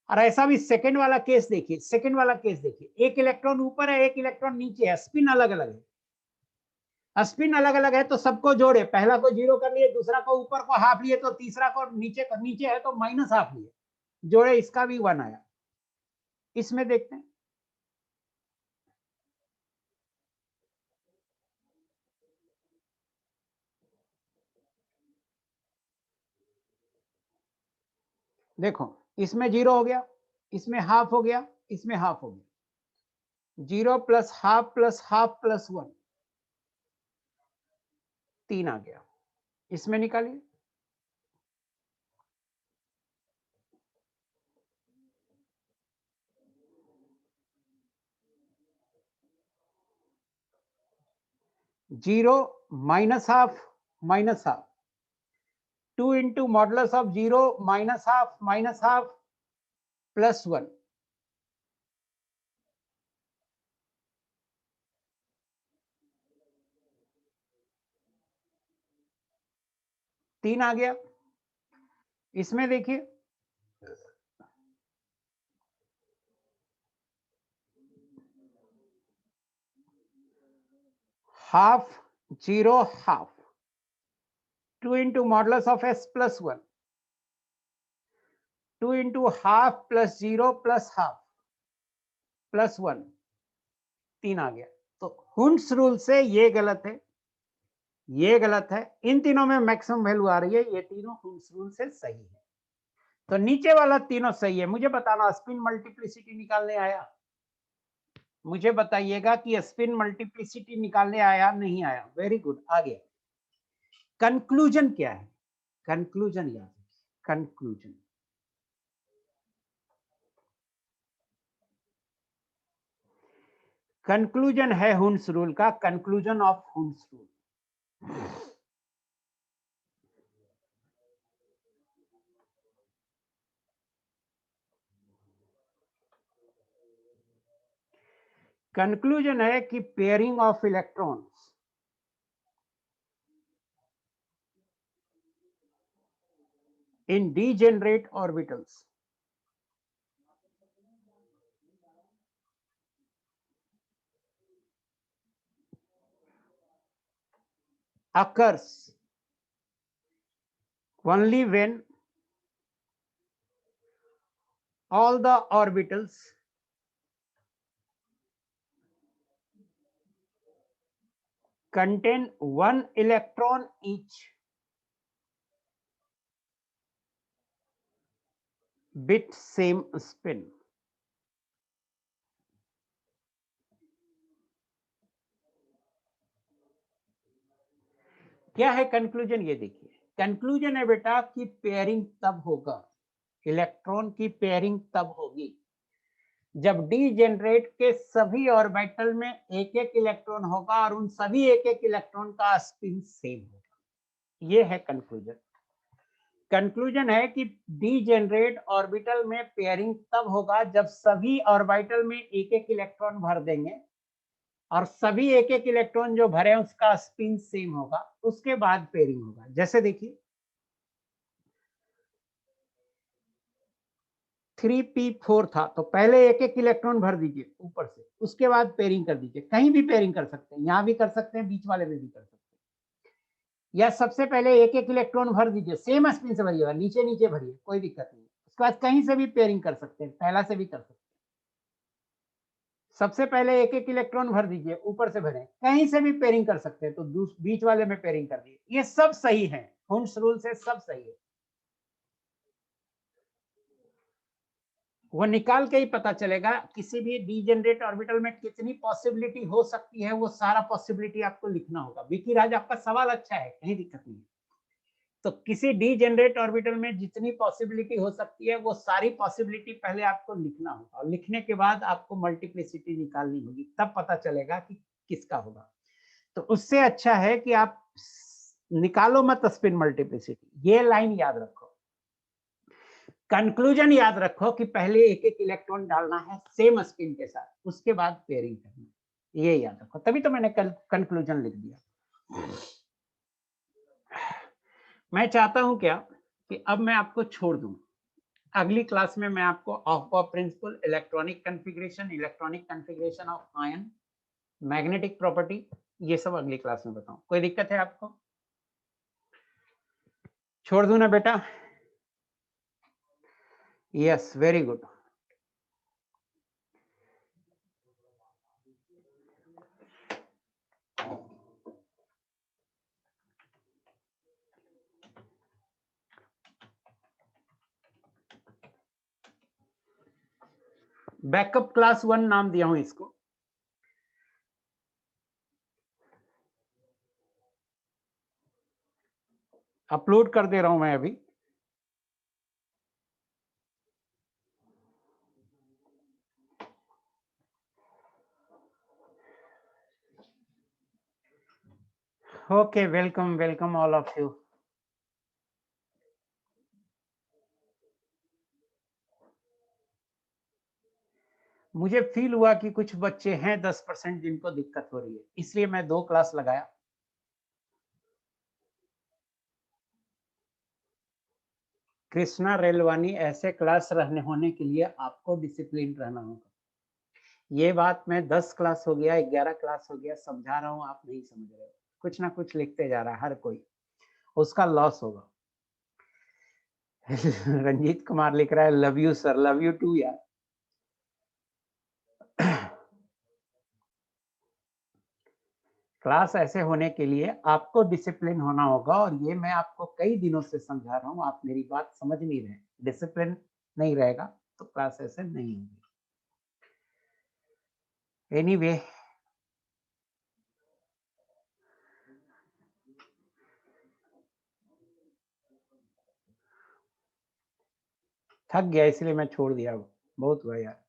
और ऐसा भी सेकंड वाला केस देखिए, सेकंड वाला केस देखिए, एक इलेक्ट्रॉन ऊपर है, एक इलेक्ट्रॉन नीचे है, स्पिन अलग अलग है। स्पिन अलग अलग है तो सबको जोड़े, पहला को जीरो कर लिए, दूसरा को ऊपर को हाफ लिए, तो तीसरा को नीचे है तो माइनस हाफ लिए, जोड़े, इसका भी 1 आया। इसमें देखते हैं, देखो इसमें जीरो हो गया, इसमें हाफ हो गया, इसमें हाफ हो गया, 0 प्लस हाफ प्लस 1, 3 आ गया। इसमें निकालिए, zero minus half, 2 into modulus of 0 minus half plus 1, तीन आ गया। इसमें देखिए, half 0 half, 2 into modulus of s plus 1, 2 into half plus 0 plus half plus 1, 3 आ गया। तो हुंस रूल से ये गलत है, ये गलत है, इन तीनों में मैक्सिमम वैल्यू आ रही है, ये तीनों हुंस रूल से सही है। तो नीचे वाला तीनों सही है। मुझे बताना स्पिन मल्टीप्लिसिटी निकालने आया? मुझे बताइएगा कि स्पिन मल्टीप्लिसिटी निकालने आया नहीं आया? वेरी गुड, आ गया। कंक्लूजन क्या है? कंक्लूजन याद, कंक्लूजन कंक्लूजन है हुंस रूल का, कंक्लूजन ऑफ हुंस रूल। कंक्लूजन है कि pairing of electrons in degenerate orbitals occurs only when all the orbitals contain one electron each with same spin। क्या है कंक्लूजन? ये देखिए, कंक्लूजन है बेटा कि पेयरिंग तब होगा, इलेक्ट्रॉन की पेयरिंग तब होगी जब डीजेनरेट के सभी ऑर्बिटल में एक एक इलेक्ट्रॉन होगा और उन सभी एक एक इलेक्ट्रॉन का स्पिन सेम होगा। ये है कंक्लूजन। कंक्लूजन है कि डीजेनरेट ऑर्बिटल में पेयरिंग तब होगा जब सभी ऑर्बिटल में एक एक इलेक्ट्रॉन भर देंगे और सभी एक एक इलेक्ट्रॉन जो भरे उसका स्पिन सेम होगा, उसके बाद पेयरिंग होगा। जैसे देखिए 3p4 था तो पहले एक एक इलेक्ट्रॉन भर दीजिए ऊपर से, उसके बाद पेयरिंग कर दीजिए। कहीं भी पेयरिंग कर सकते हैं, यहां भी कर सकते हैं, बीच वाले में भी कर सकते हैं, या सबसे पहले एक एक इलेक्ट्रॉन भर दीजिए, सेम स्पिन से भरिएगा, नीचे नीचे भरिए, कोई दिक्कत नहीं। उसके बाद कहीं से भी पेयरिंग कर सकते हैं, पहला से भी कर सकते हैं। सबसे पहले एक एक इलेक्ट्रॉन भर दीजिए, ऊपर से भरें, कहीं से भी पेयरिंग कर सकते हैं, तो बीच वाले में पेयरिंग कर दीजिए। ये सब सही है, हुंस रूल से सब सही है। वो निकाल के ही पता चलेगा किसी भी डीजेनरेट ऑर्बिटल में कितनी पॉसिबिलिटी हो सकती है, वो सारा पॉसिबिलिटी आपको लिखना होगा। विकी राज, आपका सवाल अच्छा है, कहीं दिक्कत नहीं। तो किसी डीजेनरेट ऑर्बिटल में जितनी पॉसिबिलिटी हो सकती है वो सारी पॉसिबिलिटी पहले आपको लिखना होगा, और लिखने के बाद आपको मल्टीप्लिसिटी निकालनी होगी, तब पता चलेगा कि किसका होगा। तो उससे अच्छा है कि आप निकालो मत स्पिन मल्टीप्लिसिटी, ये लाइन याद रखो। कंक्लूजन याद रखो कि पहले एक एक इलेक्ट्रॉन डालना है सेम स्पिन के साथ, उसके बाद पेयरिंग करना है, ये याद रखो। तभी तो मैंने कंक्लूजन लिख दिया। मैं चाहता हूं क्या कि अब मैं आपको छोड़ दूं, अगली क्लास में मैं आपको of principle, electronic configuration of ion, magnetic property, ये सब अगली क्लास में बताऊं। कोई दिक्कत है आपको? छोड़ दूं ना बेटा? Yes, very good. Backup class 1 नाम दिया हूं इसको। अपलोड कर दे रहा हूं मैं अभी। Okay, welcome welcome all of you. मुझे फील हुआ कि कुछ बच्चे हैं 10% जिनको दिक्कत हो रही है, इसलिए मैं 2 क्लास लगाया। कृष्णा रेलवानी, ऐसे क्लास होने के लिए आपको डिसिप्लिन रहना होगा। ये बात मैं 10 क्लास हो गया, 11 क्लास हो गया समझा रहा हूँ, आप नहीं समझ रहे हो। कुछ ना कुछ लिखते जा रहा है हर कोई, उसका लॉस होगा। रंजीत कुमार लिख रहा है love you sir, love you too यार। क्लास ऐसे होने के लिए आपको डिसिप्लिन होना होगा, और ये मैं आपको कई दिनों से समझा रहा हूँ, आप मेरी बात समझ नहीं रहे। डिसिप्लिन नहीं रहेगा तो क्लास ऐसे नहीं होगी। एनीवे, थक गया इसलिए मैं छोड़ दिया, बहुत हुआ यार।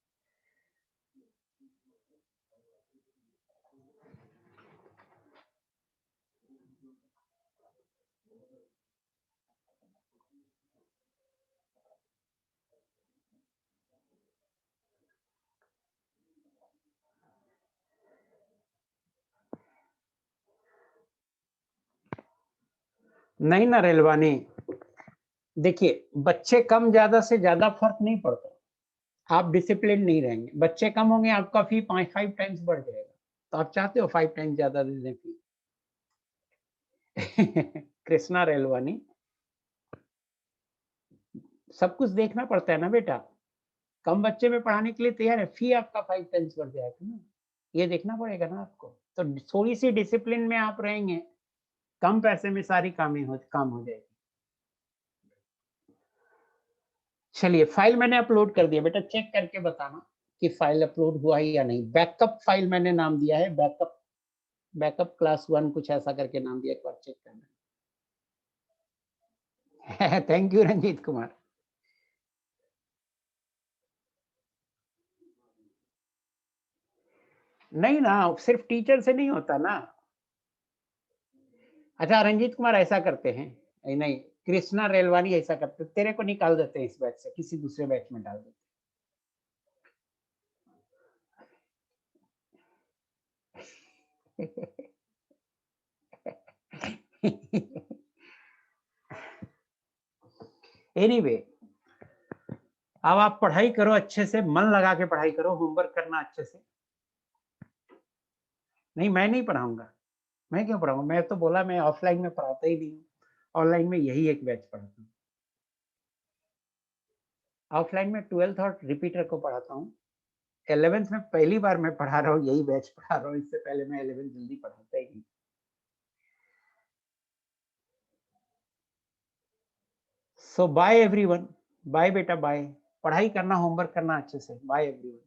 नहीं ना रेलवानी, देखिए बच्चे कम ज्यादा से ज्यादा फर्क नहीं पड़ता। आप डिसिप्लिन नहीं रहेंगे, बच्चे कम होंगे आपका फी 5 टाइम्स बढ़ जाएगा। तो आप चाहते हो 5 टाइम्स ज्यादा दे दें फी? कृष्णा रेलवानी, सब कुछ देखना पड़ता है ना बेटा। कम बच्चे में पढ़ाने के लिए तैयार है, फी आपका 5 टाइम्स बढ़ जाएगा ना, ये देखना पड़ेगा ना आपको। तो थोड़ी सी डिसिप्लिन में आप रहेंगे, कम पैसे में सारी काम हो जाएगी। चलिए, फाइल मैंने अपलोड कर दिया बेटा, चेक करके बताना कि फाइल अपलोड हुआ है या नहीं। बैकअप फाइल मैंने नाम दिया है, बैकअप क्लास 1 कुछ ऐसा करके नाम दिया, एक बार चेक करना। Thank you Ranjit Kumar. नहीं ना, सिर्फ टीचर से नहीं होता ना। अच्छा रंजीत कुमार, ऐसा करते हैं, नहीं कृष्णा रेलवानी, ऐसा करते तेरे को निकाल देते हैं इस बैच से, किसी दूसरे बैच में डाल देते। एनीवे, अब आप पढ़ाई करो अच्छे से, मन लगा के पढ़ाई करो, होमवर्क करना अच्छे से। नहीं, मैं नहीं पढ़ाऊंगा। मैं क्यों पढ़ाऊंगा? मैं तो बोला मैं ऑफलाइन में पढ़ाता ही नहीं हूँ, ऑनलाइन में यही एक बैच पढ़ाता हूँ। ऑफलाइन में 12th और रिपीटर को पढ़ाता हूँ। 11th में पहली बार मैं पढ़ा रहा हूँ, यही बैच पढ़ा रहा हूँ, इससे पहले मैं 11th जल्दी पढ़ाता ही नहीं। सो बाय एवरीवन, बाय बेटा बाय। पढ़ाई करना, होमवर्क करना अच्छे से। Bye everyone.